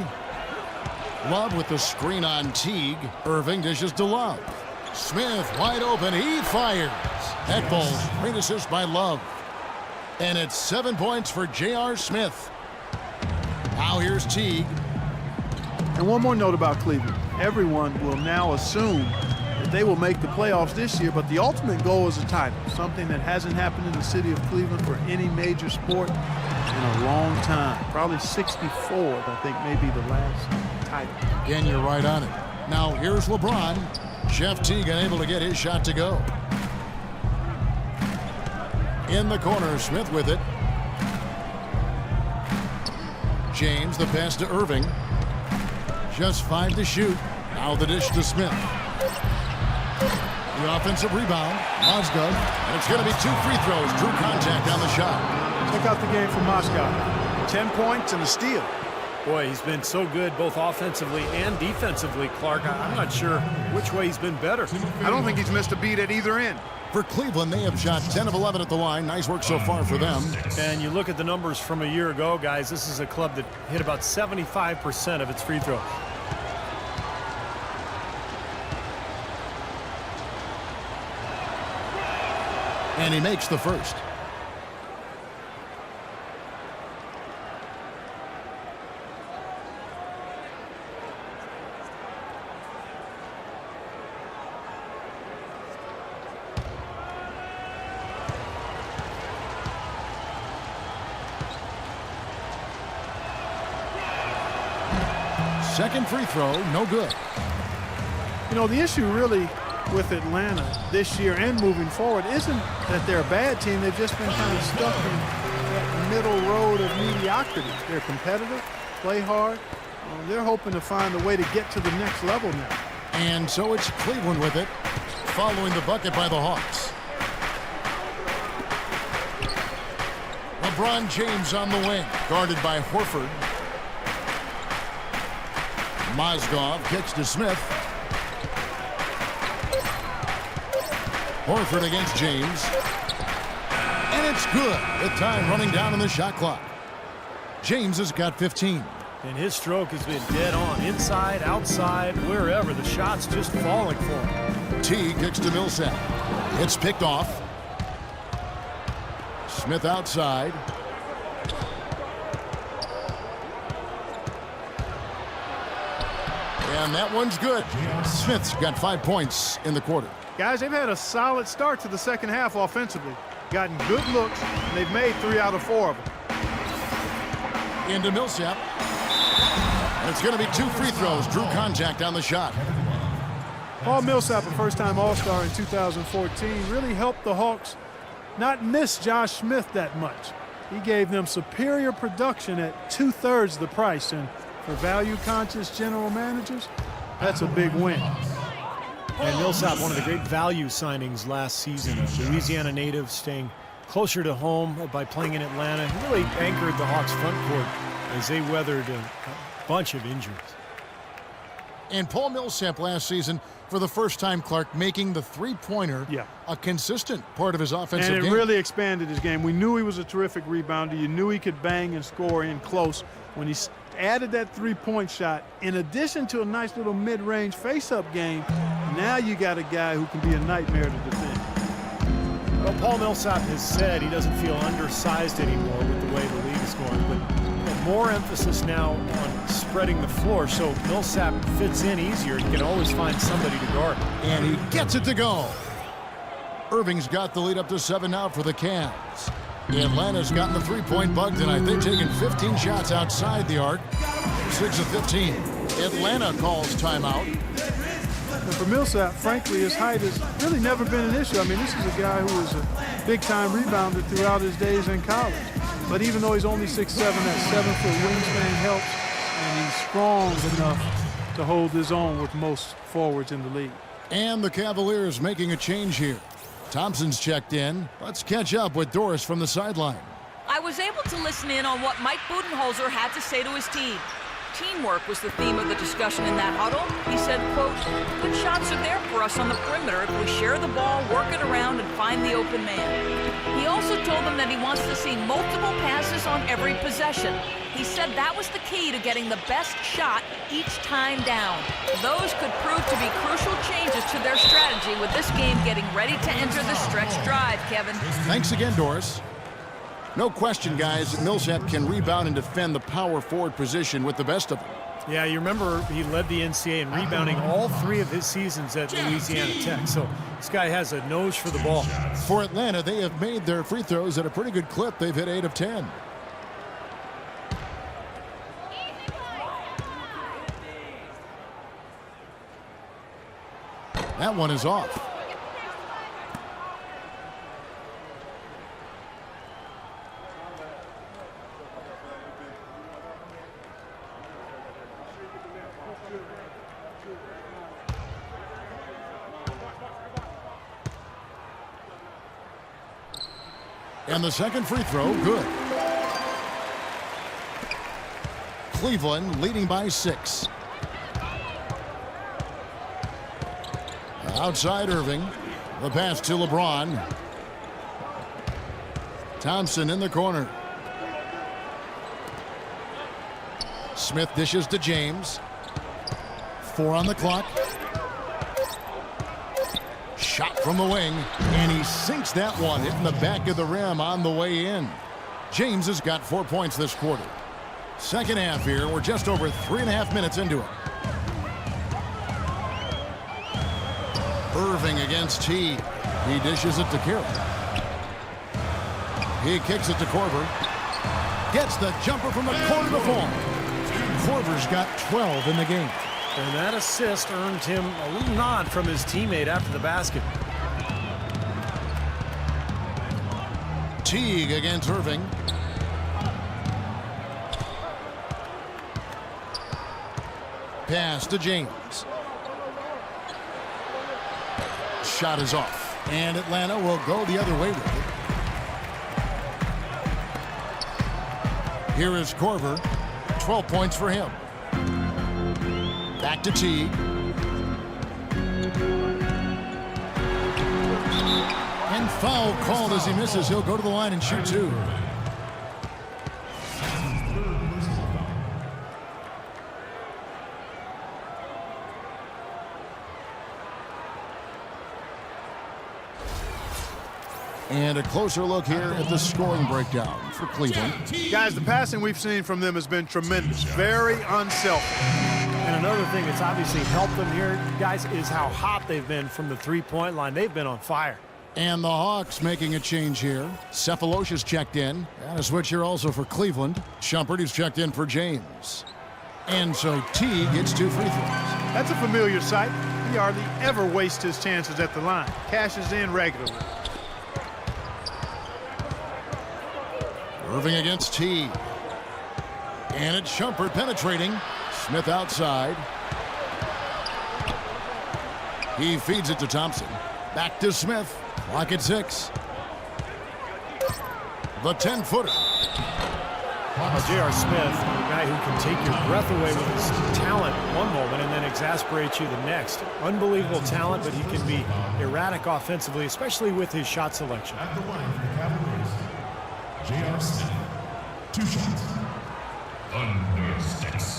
Love with the screen on Teague. Irving dishes to Love. Smith wide open. He fires. Ekbal's great assist by Love. And it's 7 points for J.R. Smith. Now here's Teague. And one more note about Cleveland. Everyone will now assume that they will make the playoffs this year, but the ultimate goal is a title, something that hasn't happened in the city of Cleveland for any major sport in a long time. Probably 64th, I think, may be the last title. Again, you're right on it. Now here's LeBron. Jeff Teague unable to get his shot to go. In the corner, Smith with it. James, the pass to Irving. Just 5 to shoot. Now the dish to Smith. The offensive rebound. Mozgov. And it's going to be 2 free throws. Drew contact on the shot. Check out the game from Mozgov. 10 points and a steal. Boy, he's been so good both offensively and defensively, Clark. I'm not sure which way he's been better. I don't think he's missed a beat at either end. For Cleveland, they have shot 10 of 11 at the line. Nice work so far for them. And you look at the numbers from a year ago, guys, this is a club that hit about 75% of its free throws. And he makes the first. Second free throw, no good. You know, the issue really with Atlanta this year and moving forward isn't that they're a bad team. They've just been kind of stuck in that middle road of mediocrity. They're competitive, play hard. They're hoping to find a way to get to the next level now. And so it's Cleveland with it, following the bucket by the Hawks. LeBron James on the wing, guarded by Horford. Mozgov kicks to Smith. Horford against James. And it's good with time running down on the shot clock. James has got 15. And his stroke has been dead on. Inside, outside, wherever. The shot's just falling for him. T kicks to Millsap. It's picked off. Smith outside. And that one's good. Smith's got 5 points in the quarter. Guys, they've had a solid start to the second half offensively. Gotten good looks, and they've made 3 out of 4 of them. Into Millsap. And it's going to be 2 free throws. Drew contact on the shot. Paul Millsap, a first-time All-Star in 2014, really helped the Hawks not miss Josh Smith that much. He gave them superior production at 2/3 the price, and for value-conscious general managers, that's a big win. And Millsap, one of the great value signings last season. A Louisiana native staying closer to home by playing in Atlanta. He really anchored the Hawks' front court as they weathered a bunch of injuries. And Paul Millsap last season, for the first time, Clark, making the three-pointer a consistent part of his offensive game. And it really expanded his game. We knew he was a terrific rebounder. You knew he could bang and score in close. When he added that three-point shot, in addition to a nice little mid-range face-up game, now you got a guy who can be a nightmare to defend. Well, Paul Millsap has said he doesn't feel undersized anymore with the way the league is going, but more emphasis now on spreading the floor, so Millsap fits in easier. He can always find somebody to guard. And he gets it to go. Irving's got the lead up to 7 now for the Cavs. Atlanta's gotten the three-point bug tonight. They've taken 15 shots outside the arc, 6 of 15. Atlanta calls timeout. And for Millsap, frankly, his height has really never been an issue. I mean, this is a guy who was a big-time rebounder throughout his days in college. But even though he's only 6'7", that 7-foot wingspan helps, and he's strong enough to hold his own with most forwards in the league. And the Cavaliers making a change here. Thompson's checked in. Let's catch up with Doris from the sideline. I was able to listen in on what Mike Budenholzer had to say to his team. Teamwork was the theme of the discussion in that huddle. He said, quote, "Good shots are there for us on the perimeter if we share the ball, work it around, and find the open man." He also told them that he wants to see multiple passes on every possession. He said that was the key to getting the best shot each time down. Those could prove to be crucial changes to their strategy with this game getting ready to enter the stretch drive, Kevin. Thanks again, Doris. No question, guys, Millsap can rebound and defend the power forward position with the best of them. Yeah, you remember he led the NCAA in rebounding all 3 of his seasons at Louisiana Tech. So this guy has a nose for the ball. For Atlanta, they have made their free throws at a pretty good clip. They've hit 8 of 10. That one is off. And the second free throw, good. Cleveland leading by 6. Outside Irving. The pass to LeBron. Thompson in the corner. Smith dishes to James. 4 on the clock. Shot from the wing, and he sinks that one, hitting the back of the rim on the way in. James has got 4 points this quarter. Second half here, we're just over 3.5 minutes into it. Irving against T. He dishes it to Carroll. He kicks it to Korver. Gets the jumper from the corner to form. Korver's got 12 in the game. And that assist earned him a little nod from his teammate after the basket. Teague against Irving. Pass to James. Shot is off. And Atlanta will go the other way with it. Here is Korver. 12 points for him. Back to Teague. And foul called as he misses. He'll go to the line and shoot 2. And a closer look here at the scoring breakdown for Cleveland. Guys, the passing we've seen from them has been tremendous. Very unselfish. And another thing that's obviously helped them here, guys, is how hot they've been from the three-point line. They've been on fire. And the Hawks making a change here. Cephalosha's checked in. And a switch here also for Cleveland. Shumpert, who's checked in for James. And so T gets 2 free throws. That's a familiar sight. He hardly ever wastes his chances at the line. Cashes in regularly. Irving against T. And it's Shumpert penetrating. Smith outside. He feeds it to Thompson. Back to Smith. Clock at 6. The 10-footer. J.R. Smith, a guy who can take your breath away with his talent one moment and then exasperate you the next. Unbelievable talent, but he can be erratic offensively, especially with his shot selection. At the line for the Cavaliers, J.R. Smith, 2 shots. Under 6.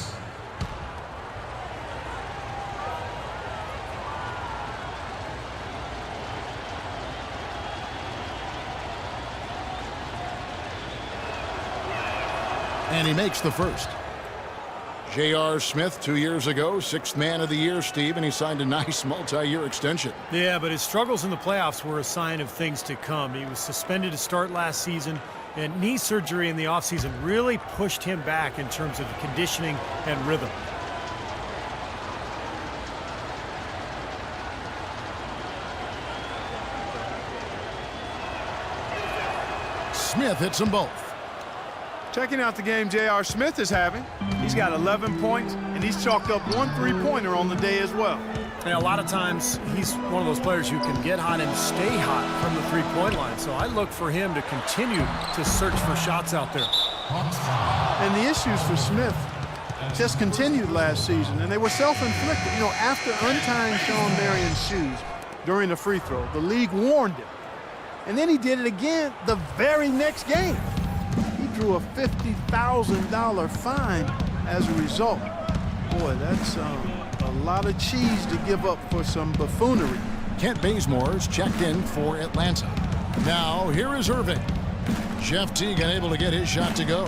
And he makes the first. J.R. Smith, 2 years ago, 6th man of the year, Steve, and he signed a nice multi-year extension. Yeah, but his struggles in the playoffs were a sign of things to come. He was suspended to start last season, and knee surgery in the offseason really pushed him back in terms of conditioning and rhythm. Smith hits them both. Checking out the game J.R. Smith is having. He's got 11 points, and he's chalked up 1 3-pointer on the day as well. And a lot of times, he's one of those players who can get hot and stay hot from the three-point line. So I look for him to continue to search for shots out there. And the issues for Smith just continued last season, and they were self-inflicted. You know, after untying Sean Marion's shoes during the free throw, the league warned him. And then he did it again the very next game. He drew a $50,000 fine as a result. Boy, that's a lot of cheese to give up for some buffoonery. Kent Bazemore's checked in for Atlanta. Now, here is Irving. Jeff Teague unable to get his shot to go.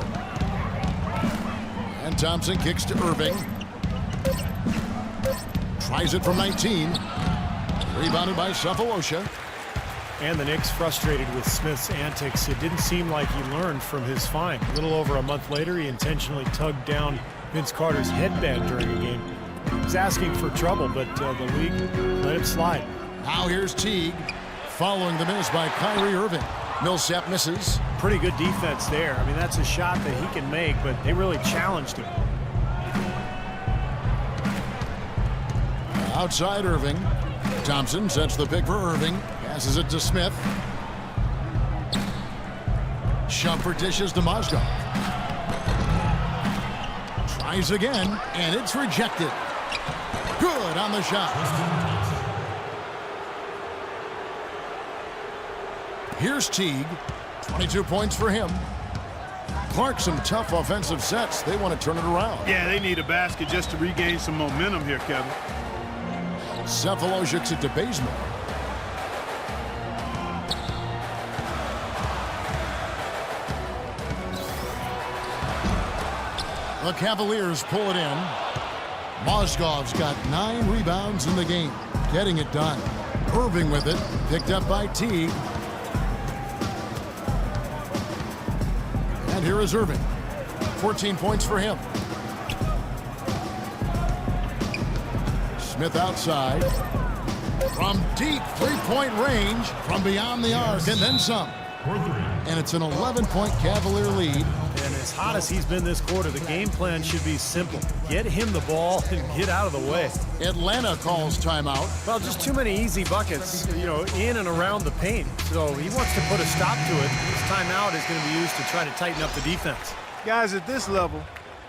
And Thompson kicks to Irving. Tries it from 19. Rebounded by Cephalosha. And the Knicks frustrated with Smith's antics. It didn't seem like he learned from his fine. A little over a month later, he intentionally tugged down Vince Carter's headband during a game. He was asking for trouble, but the league let it slide. Now here's Teague, following the miss by Kyrie Irving. Millsap misses. Pretty good defense there. I mean, that's a shot that he can make, but they really challenged him. Outside Irving. Thompson sets the pick for Irving. Passes it to Smith. Shumpert dishes to Mozgov. Tries again, and it's rejected. Good on the shot. Here's Teague. 22 points for him. Clark, some tough offensive sets. They want to turn it around. Yeah, they need a basket just to regain some momentum here, Kevin. Cephalosha to Bazemore. The Cavaliers pull it in. Mozgov's got 9 rebounds in the game, getting it done. Irving with it, picked up by Teague. And here is Irving. 14 points for him. Smith outside. From deep three-point range, from beyond the arc, and then some. And it's an 11-point Cavalier lead. And as hot as he's been this quarter, the game plan should be simple. Get him the ball and get out of the way. Atlanta calls timeout. Well, just too many easy buckets, you know, in and around the paint. So he wants to put a stop to it. This timeout is going to be used to try to tighten up the defense. Guys, at this level,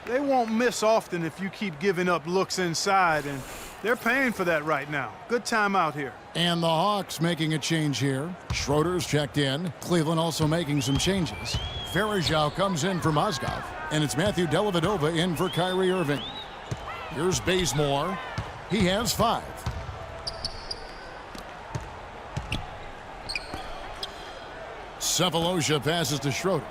they won't miss often if you keep giving up looks inside, and they're paying for that right now. Good timeout here. And the Hawks making a change here. Schroeder's checked in. Cleveland also making some changes. Varejao comes in for Mozgov. And it's Matthew Dellavedova in for Kyrie Irving. Here's Bazemore. He has 5. Cephalosha passes to Schroeder.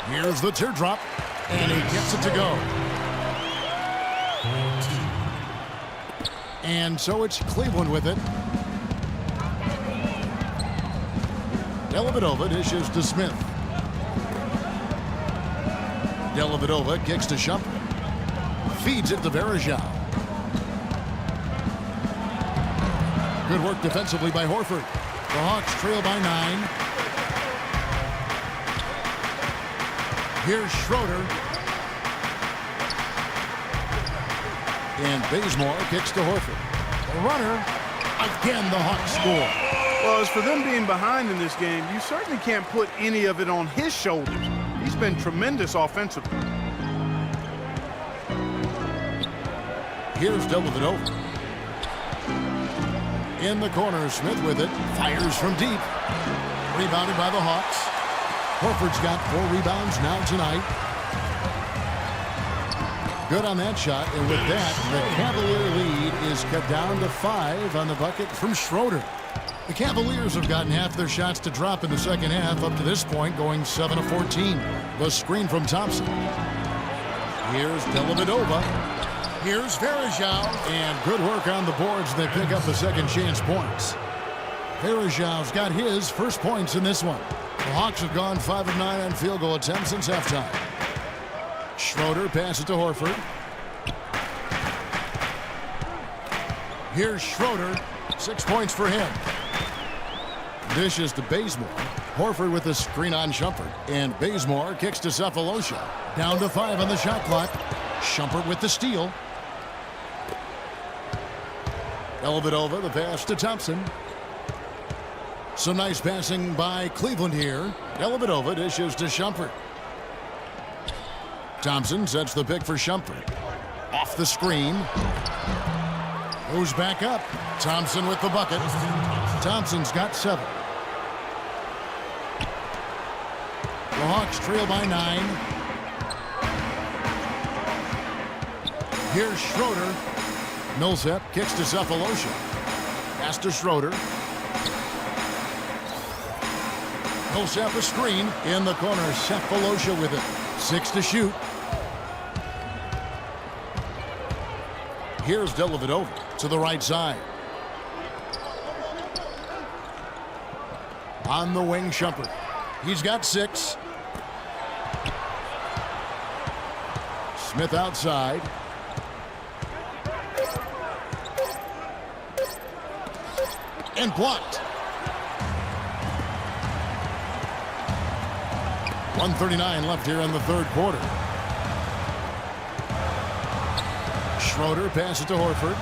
Here's the teardrop. And he gets it to go. And so it's Cleveland with it. Dellavedova dishes to Smith. Dellavedova kicks to Shumpert. Feeds it to Varejao. Good work defensively by Horford. The Hawks trail by 9. Here's Schroeder. And Bazemore kicks to Horford. The runner. Again, the Hawks score. Well, as for them being behind in this game, you certainly can't put any of it on his shoulders. He's been tremendous offensively. Here's Dellavedova. In the corner, Smith with it. Fires from deep. Rebounded by the Hawks. Horford's got 4 rebounds now tonight. Good on that shot, and with that, the Cavalier lead is cut down to 5 on the bucket from Schroeder. The Cavaliers have gotten half their shots to drop in the second half up to this point, going 7 of 14. The screen from Thompson. Here's Dellavedova. Here's Varejao, and good work on the boards. They pick up the second chance points. Varejao's got his first points in this one. The Hawks have gone 5 of 9 on field goal attempts since halftime. Schroeder passes to Horford. Here's Schroeder. 6 points for him. Dishes to Bazemore. Horford with the screen on Shumpert. And Bazemore kicks to Cephalosha. Down to 5 on the shot clock. Shumpert with the steal. Dellavedova, the pass to Thompson. Some nice passing by Cleveland here. Dellavedova dishes to Shumpert. Thompson sets the pick for Shumpert. Off the screen. Goes back up. Thompson with the bucket. Thompson's got 7. The Hawks trail by 9. Here's Schroeder. Millsap kicks to Cephalosha. Pass to Schroeder. Millsap a screen in the corner. Cephalosha with it. 6 to shoot. Here's Dellavedova to the right side. On the wing, Shumpert. He's got 6. Smith outside. And blocked. 1:39 left here in the third quarter. Schroeder passes to Horford.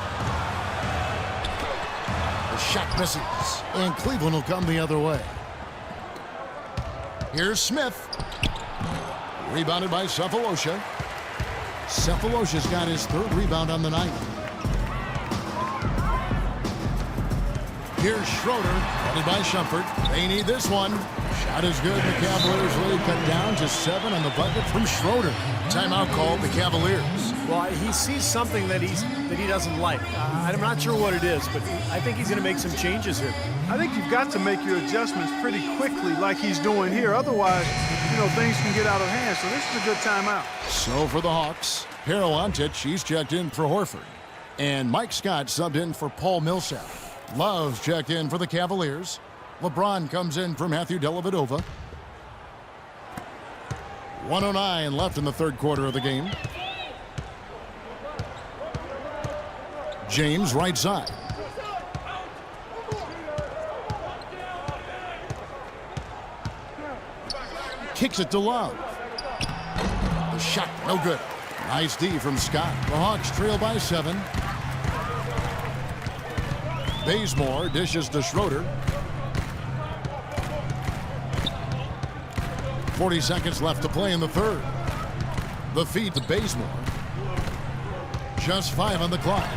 The shot misses, and Cleveland will come the other way. Here's Smith. Rebounded by Cephalosha. Cephalosha's got his 3rd rebound on the night. Here's Schroeder, headed by Shumpert. They need this one. Shot is good. The Cavaliers lead cut down to 7 on the bucket from Schroeder. Timeout called the Cavaliers. Well, he sees something that he doesn't like. I'm not sure what it is, but I think he's going to make some changes here. I think you've got to make your adjustments pretty quickly like he's doing here. Otherwise, things can get out of hand. So this is a good timeout. So for the Hawks, Harold Antich, he's checked in for Horford. And Mike Scott subbed in for Paul Millsap. Love's checked in for the Cavaliers. LeBron comes in for Matthew Dellavedova. 1:09 left in the third quarter of the game. James right side. Kicks it to Love. The shot, no good. Nice D from Scott. The Hawks trail by 7. Bazemore dishes to Schroeder. 40 seconds left to play in the third. The feed to Bazemore. Just 5 on the clock.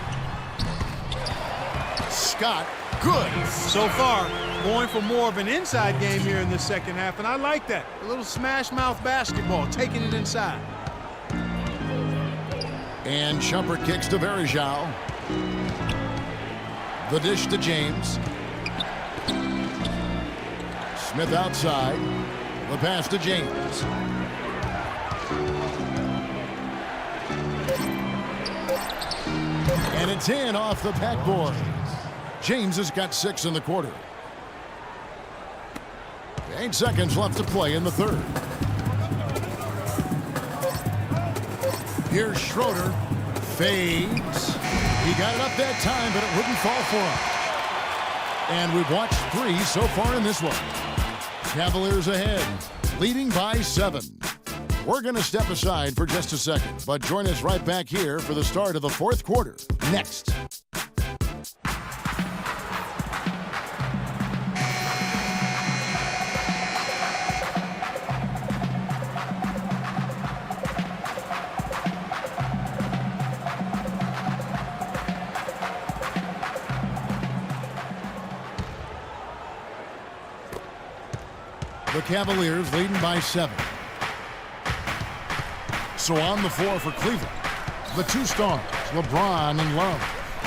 Scott, good. So far, going for more of an inside game here in the second half, and I like that. A little smash mouth basketball, taking it inside. And Shumpert kicks to Varejao. The dish to James. Smith outside. The pass to James. And it's in off the backboard. James has got 6 in the quarter. 8 seconds left to play in the third. Here's Schroeder. Fades. He got it up that time, but it wouldn't fall for him. And we've watched 3 so far in this one. Cavaliers ahead, leading by 7. We're going to step aside for just a second, but join us right back here for the start of the fourth quarter. Next. The Cavaliers leading by 7. So on the floor for Cleveland, the 2 stars, LeBron and Love,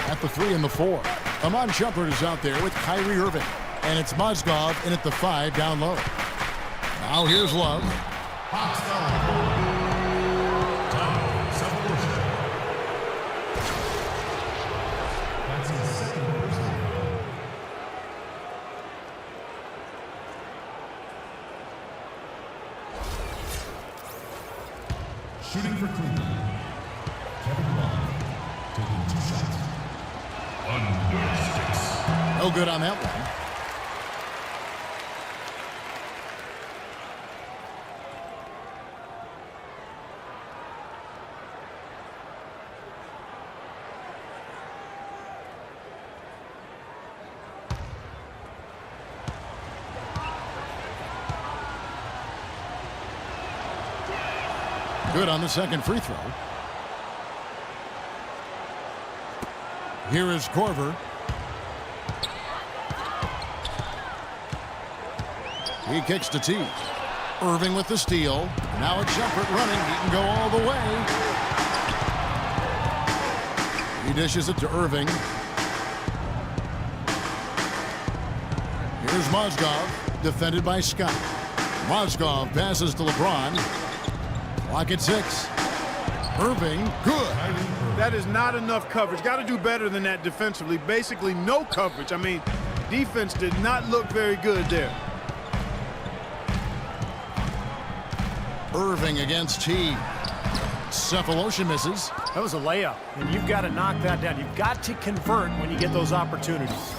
at the 3 and the 4. Amon Shumpert is out there with Kyrie Irving, and it's Mozgov in at the 5 down low. Now here's Love. Shooting for Cleveland, Kevin Love, taking 2 shots. Under 6. No good on that one. Good on the second free throw. Here is Korver. He kicks to Teague. Irving with the steal. Now a jumper running. He can go all the way. He dishes it to Irving. Here's Mozgov, defended by Scott. Mozgov passes to LeBron. Clock at 6. Irving, good. That is not enough coverage. Got to do better than that defensively. Basically no coverage. I mean, defense did not look very good there. Irving against Teague. Cephalosha misses. That was a layup, and you've got to knock that down. You've got to convert when you get those opportunities.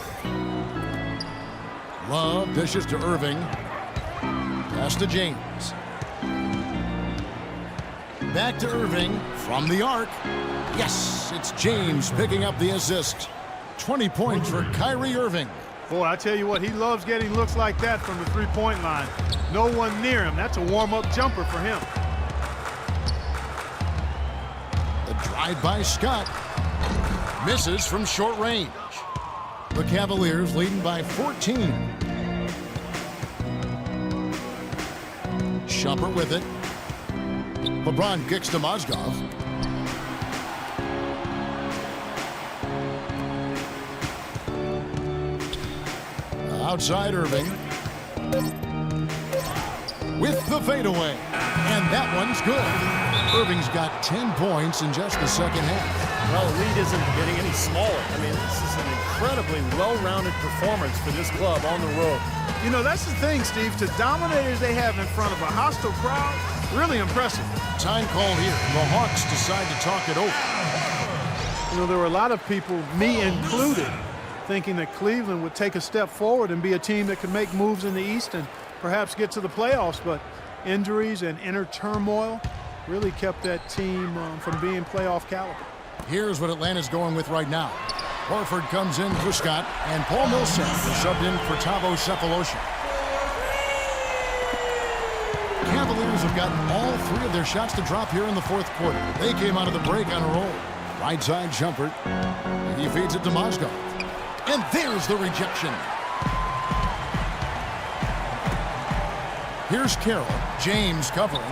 Love dishes to Irving. Pass to James. Back to Irving from the arc. Yes, it's James picking up the assist. 20 points for Kyrie Irving. Boy, I tell you what, he loves getting looks like that from the three-point line. No one near him. That's a warm-up jumper for him. The drive by Scott. Misses from short range. The Cavaliers leading by 14. Shumpert with it. LeBron kicks to Mozgov. Outside Irving. With the fadeaway. And that one's good. Irving's got 10 points in just the second half. Well, the lead isn't getting any smaller. I mean, this is an incredibly well-rounded performance for this club on the road. You know, that's the thing, Steve. To dominators they have in front of a hostile crowd, really impressive. Time call here. The Hawks decide to talk it over. You know, there were a lot of people, me included, thinking that Cleveland would take a step forward and be a team that could make moves in the East and perhaps get to the playoffs, but injuries and inner turmoil really kept that team from being playoff caliber. Here's what Atlanta's going with right now. Horford comes in for Scott, and Paul Millsap is subbed in for Thabo Cephalosha. Cavaliers have gotten all 3 of their shots to drop here in the fourth quarter. They came out of the break on a roll. Right side Shumpert. He feeds it to Mozgov. And there's the rejection. Here's Carroll. James covering.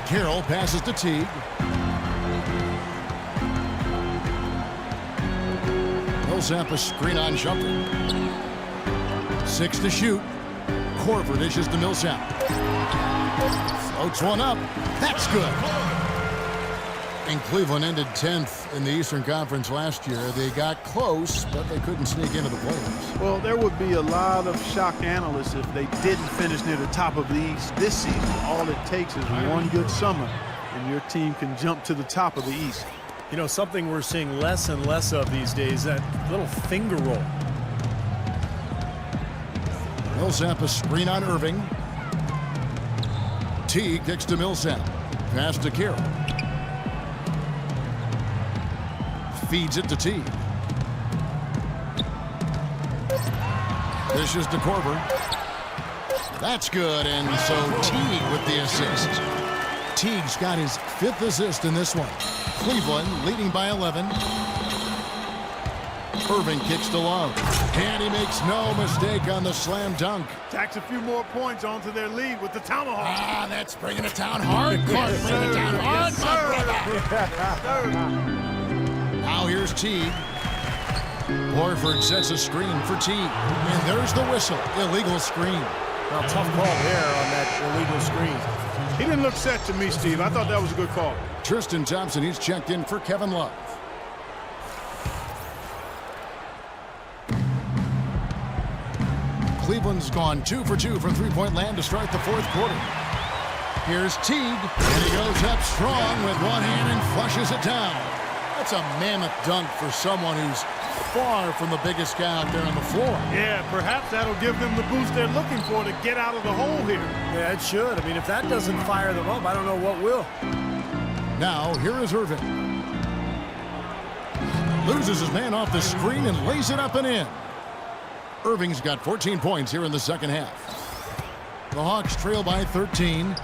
Carroll passes to Teague. Millsap a screen on Shumpert. 6 to shoot. Korver dishes to Millsap. Floats one up. That's good. And Cleveland ended 10th in the Eastern Conference last year. They got close, but they couldn't sneak into the playoffs. Well, there would be a lot of shocked analysts if they didn't finish near the top of the East this season. All it takes is one good summer, and your team can jump to the top of the East. You know, something we're seeing less and less of these days, that little finger roll. Millsap a screen on Irving. Teague kicks to Millsap. Pass to Carroll. Feeds it to Teague. Dishes to Korver. That's good, and so Teague with the assist. Teague's got his 5th assist in this one. Cleveland leading by 11. Irving kicks to Love. And he makes no mistake on the slam dunk. Tacks a few more points onto their lead with the tomahawk. Ah, that's bringing it down hard. Clark, bring it down hard, my brother. Now here's Teague. Horford sets a screen for Teague. And there's the whistle. Illegal screen. Well, tough call there on that illegal screen. He didn't look set to me, Steve. I thought that was a good call. Tristan Thompson, he's checked in for Kevin Love. Cleveland's gone 2 for 2 from three-point land to start the fourth quarter. Here's Teague, and he goes up strong with one hand and flushes it down. That's a mammoth dunk for someone who's far from the biggest guy out there on the floor. Yeah, perhaps that'll give them the boost they're looking for to get out of the hole here. Yeah, it should. I mean, if that doesn't fire them up, I don't know what will. Now, here is Irving. Loses his man off the screen and lays it up and in. Irving's got 14 points here in the second half. The Hawks trail by 13.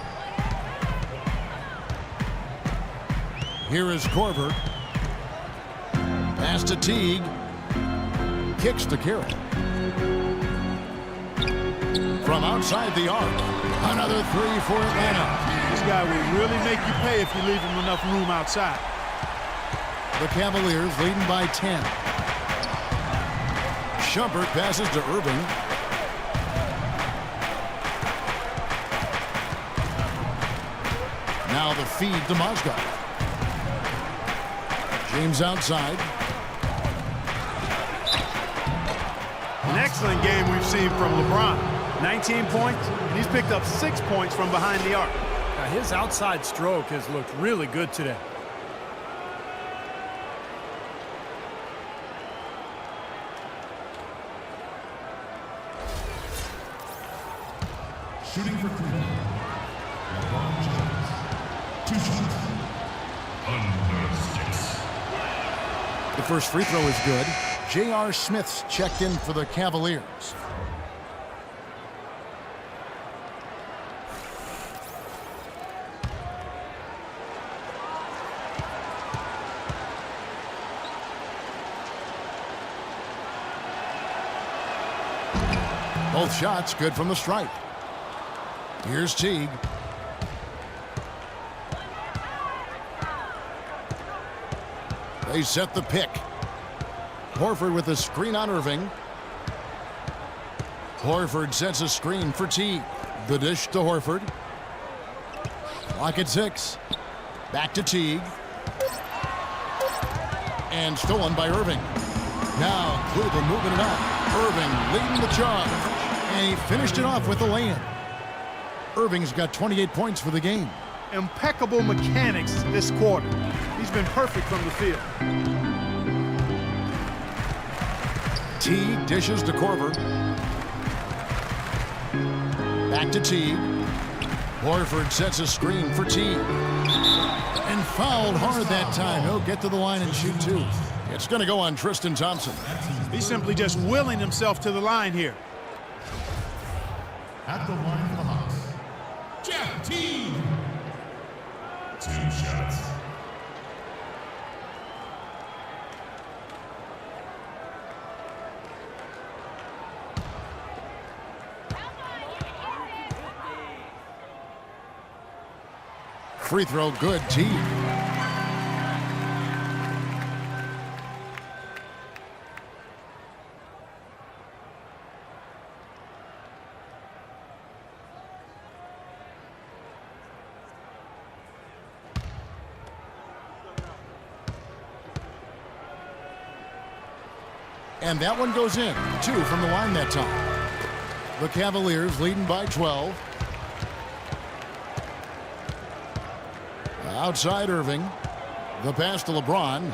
Here is Korver. Pass to Teague. Kicks to Carroll. From outside the arc, another three for Atlanta. This guy will really make you pay if you leave him enough room outside. The Cavaliers leading by 10. Shumpert passes to Irving. Now the feed to Mozgov. James outside. An excellent game we've seen from LeBron. 19 points, and he's picked up 6 points from behind the arc. Now, his outside stroke has looked really good today. Shooting for Cleveland, LeBron James. 2 shots. Under 6. The first free throw is good. J.R. Smith's checked in for the Cavaliers. Both shots good from the stripe. Here's Teague. They set the pick. Horford with a screen on Irving. Horford sets a screen for Teague. The dish to Horford. Clock at 6. Back to Teague. And stolen by Irving. Now Cleveland moving it up. Irving leading the charge. And he finished it off with the lay-in. Irving's got 28 points for the game. Impeccable mechanics this quarter. He's been perfect from the field. Teague dishes to Korver. Back to Teague. Horford sets a screen for Teague. And fouled hard that time. He'll get to the line and shoot 2. It's going to go on Tristan Thompson. He's simply just willing himself to the line here. At the line for the Hawks, Jeff Teague. 2 shots. Free throw good, Teague. And that one goes in. 2 from the line that time. The Cavaliers leading by 12. Outside Irving. The pass to LeBron.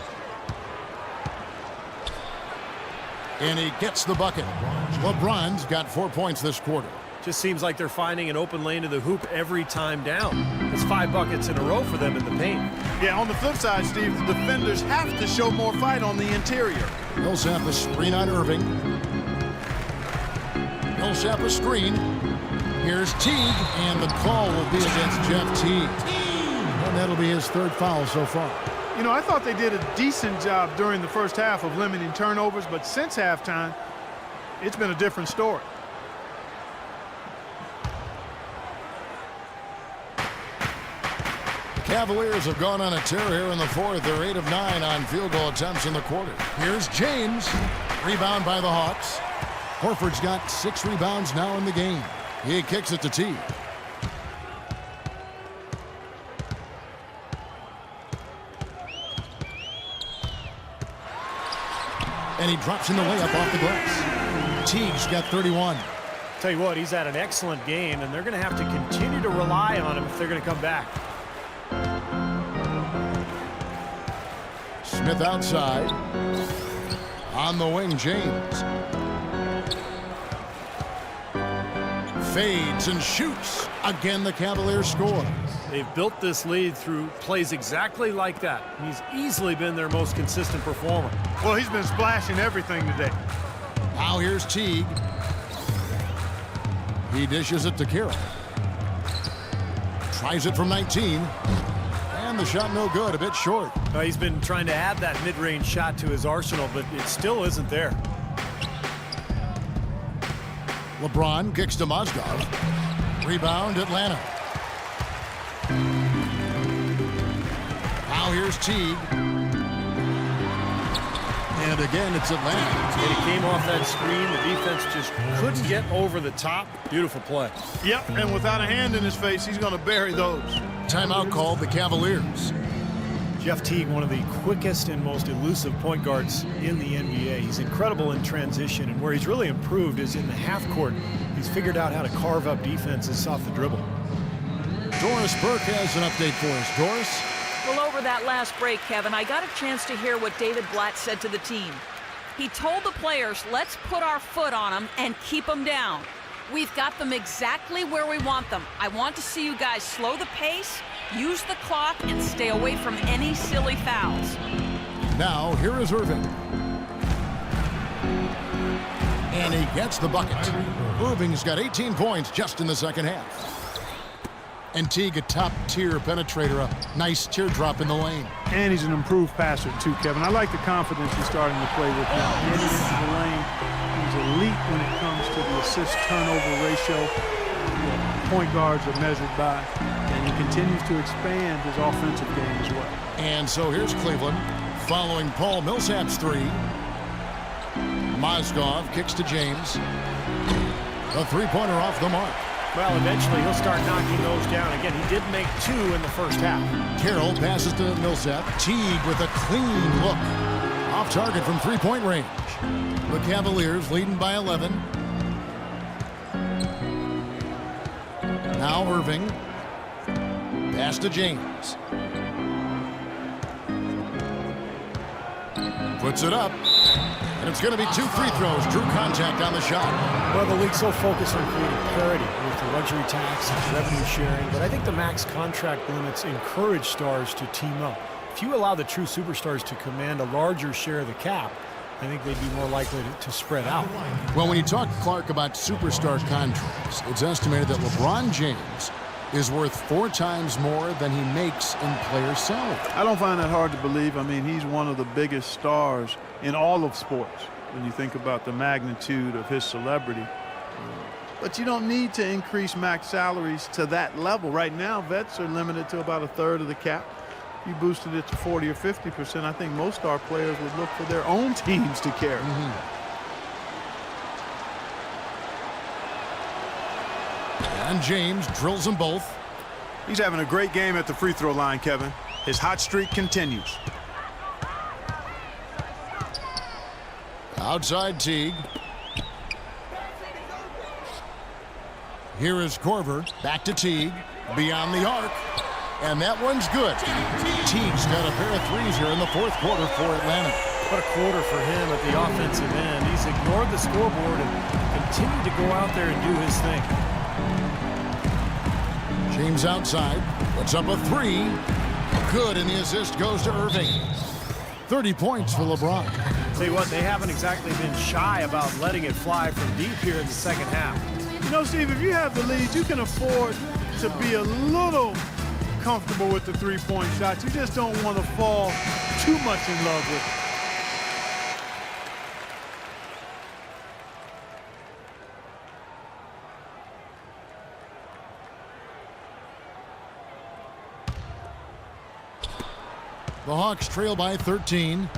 And he gets the bucket. LeBron's got 4 points this quarter. Just seems like they're finding an open lane to the hoop every time down. It's 5 buckets in a row for them in the paint. Yeah, on the flip side, Steve, the defenders have to show more fight on the interior. Millsap a screen on Irving. Millsap a screen. Here's Teague, and the call will be against Jeff Teague. And that'll be his 3rd foul so far. You know, I thought they did a decent job during the first half of limiting turnovers, but since halftime, it's been a different story. Cavaliers have gone on a tear here in the 4th. They're 8 of 9 on field goal attempts in the quarter. Here's James. Rebound by the Hawks. Horford's got 6 rebounds now in the game. He kicks it to Teague. And he drops in the layup off the glass. Teague's got 31. Tell you what, he's had an excellent game, and they're going to have to continue to rely on him if they're going to come back. Smith outside. On the wing, James. Fades and shoots. Again, the Cavaliers score. They've built this lead through plays exactly like that. He's easily been their most consistent performer. Well, he's been splashing everything today. Now here's Teague. He dishes it to Carroll. Tries it from 19. And the shot no good, a bit short. He's been trying to add that mid-range shot to his arsenal, but it still isn't there. LeBron kicks to Mozgov. Rebound, Atlanta. Now here's Teague. And again, it's Atlanta. And it came off that screen. The defense just couldn't get over the top. Beautiful play. Yep, and without a hand in his face, he's going to bury those. Timeout called the Cavaliers. Jeff Teague, one of the quickest and most elusive point guards in the NBA. He's incredible in transition, and where he's really improved is in the half court. He's figured out how to carve up defenses off the dribble. Doris Burke has an update for us. Doris? Well, over that last break, Kevin, I got a chance to hear what David Blatt said to the team. He told the players, let's put our foot on them and keep them down. We've got them exactly where we want them. I want to see you guys slow the pace, use the clock, and stay away from any silly fouls. Now, here is Irving. And he gets the bucket. Irving's got 18 points just in the second half. And Teague, a top-tier penetrator, a nice teardrop in the lane. And he's an improved passer, too, Kevin. I like the confidence he's starting to play with now. Getting into the lane, he's elite when it comes to the assist-turnover ratio. Point guards are measured by, and he continues to expand his offensive game as well. And so here's Cleveland, following Paul Millsap's three. Mozgov kicks to James. A three-pointer off the mark. Well, eventually he'll start knocking those down. Again, he did make 2 in the first half. Carroll passes to Millsap. Teague with a clean look. Off target from three-point range. The Cavaliers leading by 11. Now Irving. Pass to James. Puts it up. And it's going to be 2 free throws. Drew contact on the shot. Well, the league's so focused on creating parity with the luxury tax and revenue sharing, but I think the max contract limits encourage stars to team up. If you allow the true superstars to command a larger share of the cap, I think they'd be more likely to spread out. Well, when you talk, Clark, about superstar contracts, it's estimated that LeBron James is worth 4 times more than he makes in player salary. I don't find that hard to believe. I mean, he's one of the biggest stars in all of sports when you think about the magnitude of his celebrity. But you don't need to increase max salaries to that level. Right now, vets are limited to about 1/3 of the cap. You boosted it to 40 or 50%. I think most star players would look for their own teams to carry. And James drills them both. He's having a great game at the free throw line, Kevin. His hot streak continues. Outside Teague. Here is Korver. Back to Teague. Beyond the arc. And that one's good. Teague's got a pair of threes here in the fourth quarter for Atlanta. What a quarter for him at the offensive end. He's ignored the scoreboard and continued to go out there and do his thing. James outside. Puts up a three. Good, and the assist goes to Irving. 30 points for LeBron. Tell you what, they haven't exactly been shy about letting it fly from deep here in the second half. You know, Steve, if you have the lead, you can afford to be a little comfortable with the three-point shots. You just don't want to fall too much in love with it. The Hawks trail by 13.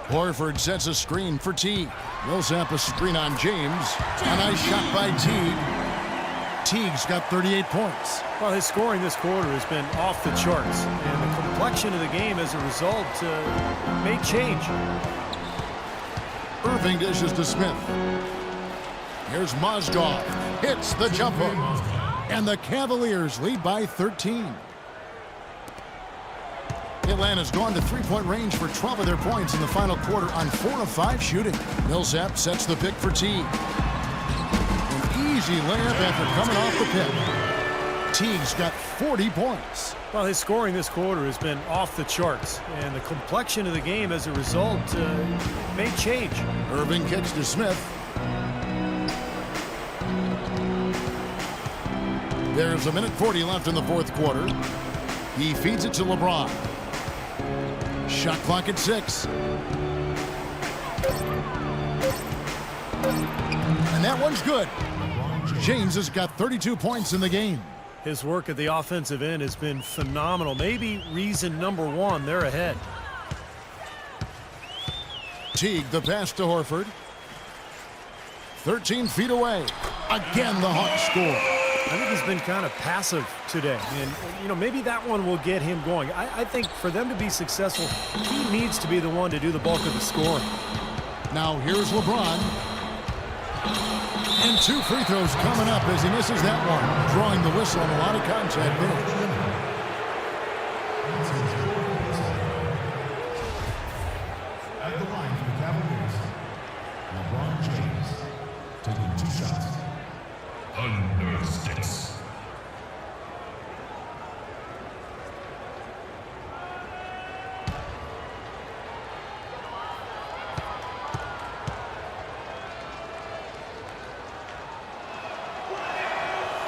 Horford sets a screen for Teague. Millsap a screen on James. A nice shot by Teague. Teague's got 38 points. Well, his scoring this quarter has been off the charts, and the complexion of the game as a result may change. Irving dishes to Smith. Here's Mozgov. Hits the jumper. And the Cavaliers lead by 13. Atlanta's gone to three-point range for 12 of their points in the final quarter on 4 of 5 shooting. Millsap sets the pick for Teague. An easy layup after coming off the pick. Teague's got 40 points. Well, his scoring this quarter has been off the charts, and the complexion of the game as a result may change. Irving kicks to Smith. There's a minute 40 left in the fourth quarter. He feeds it to LeBron. Shot clock at 6. that one's good. James has got 32 points in the game. His work at the offensive end has been phenomenal. Maybe reason number one, they're ahead. Teague, the pass to Horford. 13 feet away. Again, the Hawks score. I think he's been kind of passive today. And, you know, maybe that one will get him going. I think for them to be successful, he needs to be the one to do the bulk of the scoring. Now here's LeBron. And 2 free throws coming up as he misses that one. Drawing the whistle on a lot of contact there. At the line for the Cavaliers, LeBron James taking 2 shots. Under 6.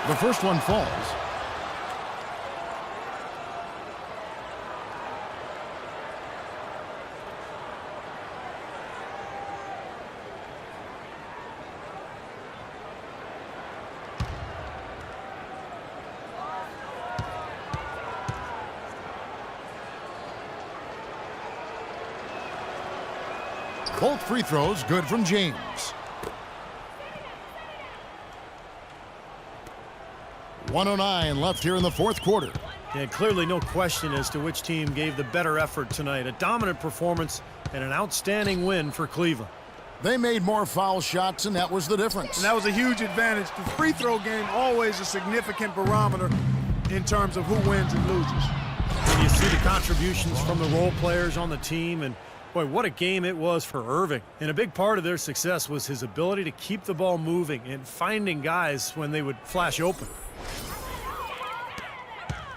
The first one falls. Both free throws good from James. .109 left here in the fourth quarter. Yeah, clearly no question as to which team gave the better effort tonight. A dominant performance and an outstanding win for Cleveland. They made more foul shots, and that was the difference. And that was a huge advantage. The free throw game always a significant barometer in terms of who wins and loses. And you see the contributions from the role players on the team, and boy, what a game it was for Irving. And a big part of their success was his ability to keep the ball moving and finding guys when they would flash open.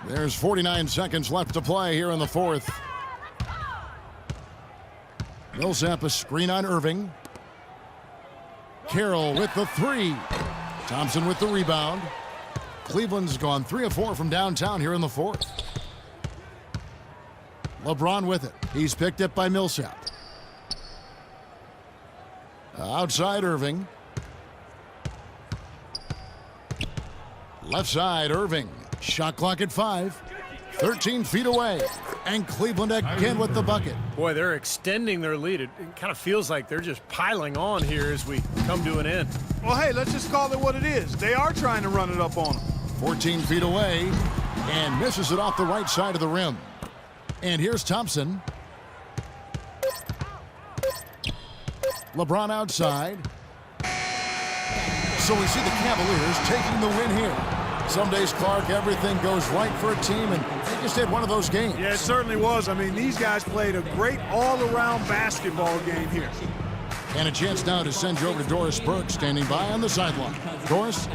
There's 49 seconds left to play here in the fourth. Millsap a screen on Irving. Carroll with the 3. Thompson with the rebound. Cleveland's gone 3 of 4 from downtown here in the fourth. LeBron with it. He's picked up by Millsap. Outside Irving. Left side Irving. Shot clock at 5. 13 feet away. And Cleveland again with the bucket. Boy, they're extending their lead. It kind of feels like they're just piling on here as we come to an end. Well, hey, let's just call it what it is. They are trying to run it up on them. 14 feet away. And misses it off the right side of the rim. And here's Thompson. LeBron outside. So we see the Cavaliers taking the win here. Some days, Clark, everything goes right for a team, and they just had one of those games. Yeah, it certainly was. I mean, these guys played a great all-around basketball game here. And a chance now to send you over to Doris Burke, standing by on the sideline. Doris?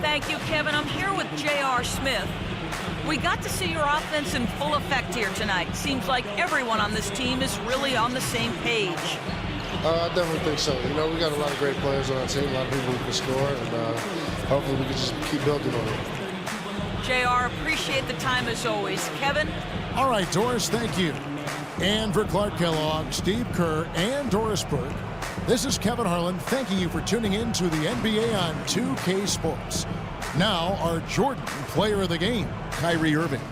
Thank you, Kevin. I'm here with J.R. Smith. We got to see your offense in full effect here tonight. Seems like everyone on this team is really on the same page. I definitely think so. You know, we got a lot of great players on our team, a lot of people who can score, and hopefully we can just keep building on it. JR, appreciate the time as always. Kevin? All right, Doris, thank you. And for Clark Kellogg, Steve Kerr, and Doris Burke, this is Kevin Harlan thanking you for tuning in to the NBA on 2K Sports. Now, our Jordan Player of the Game, Kyrie Irving.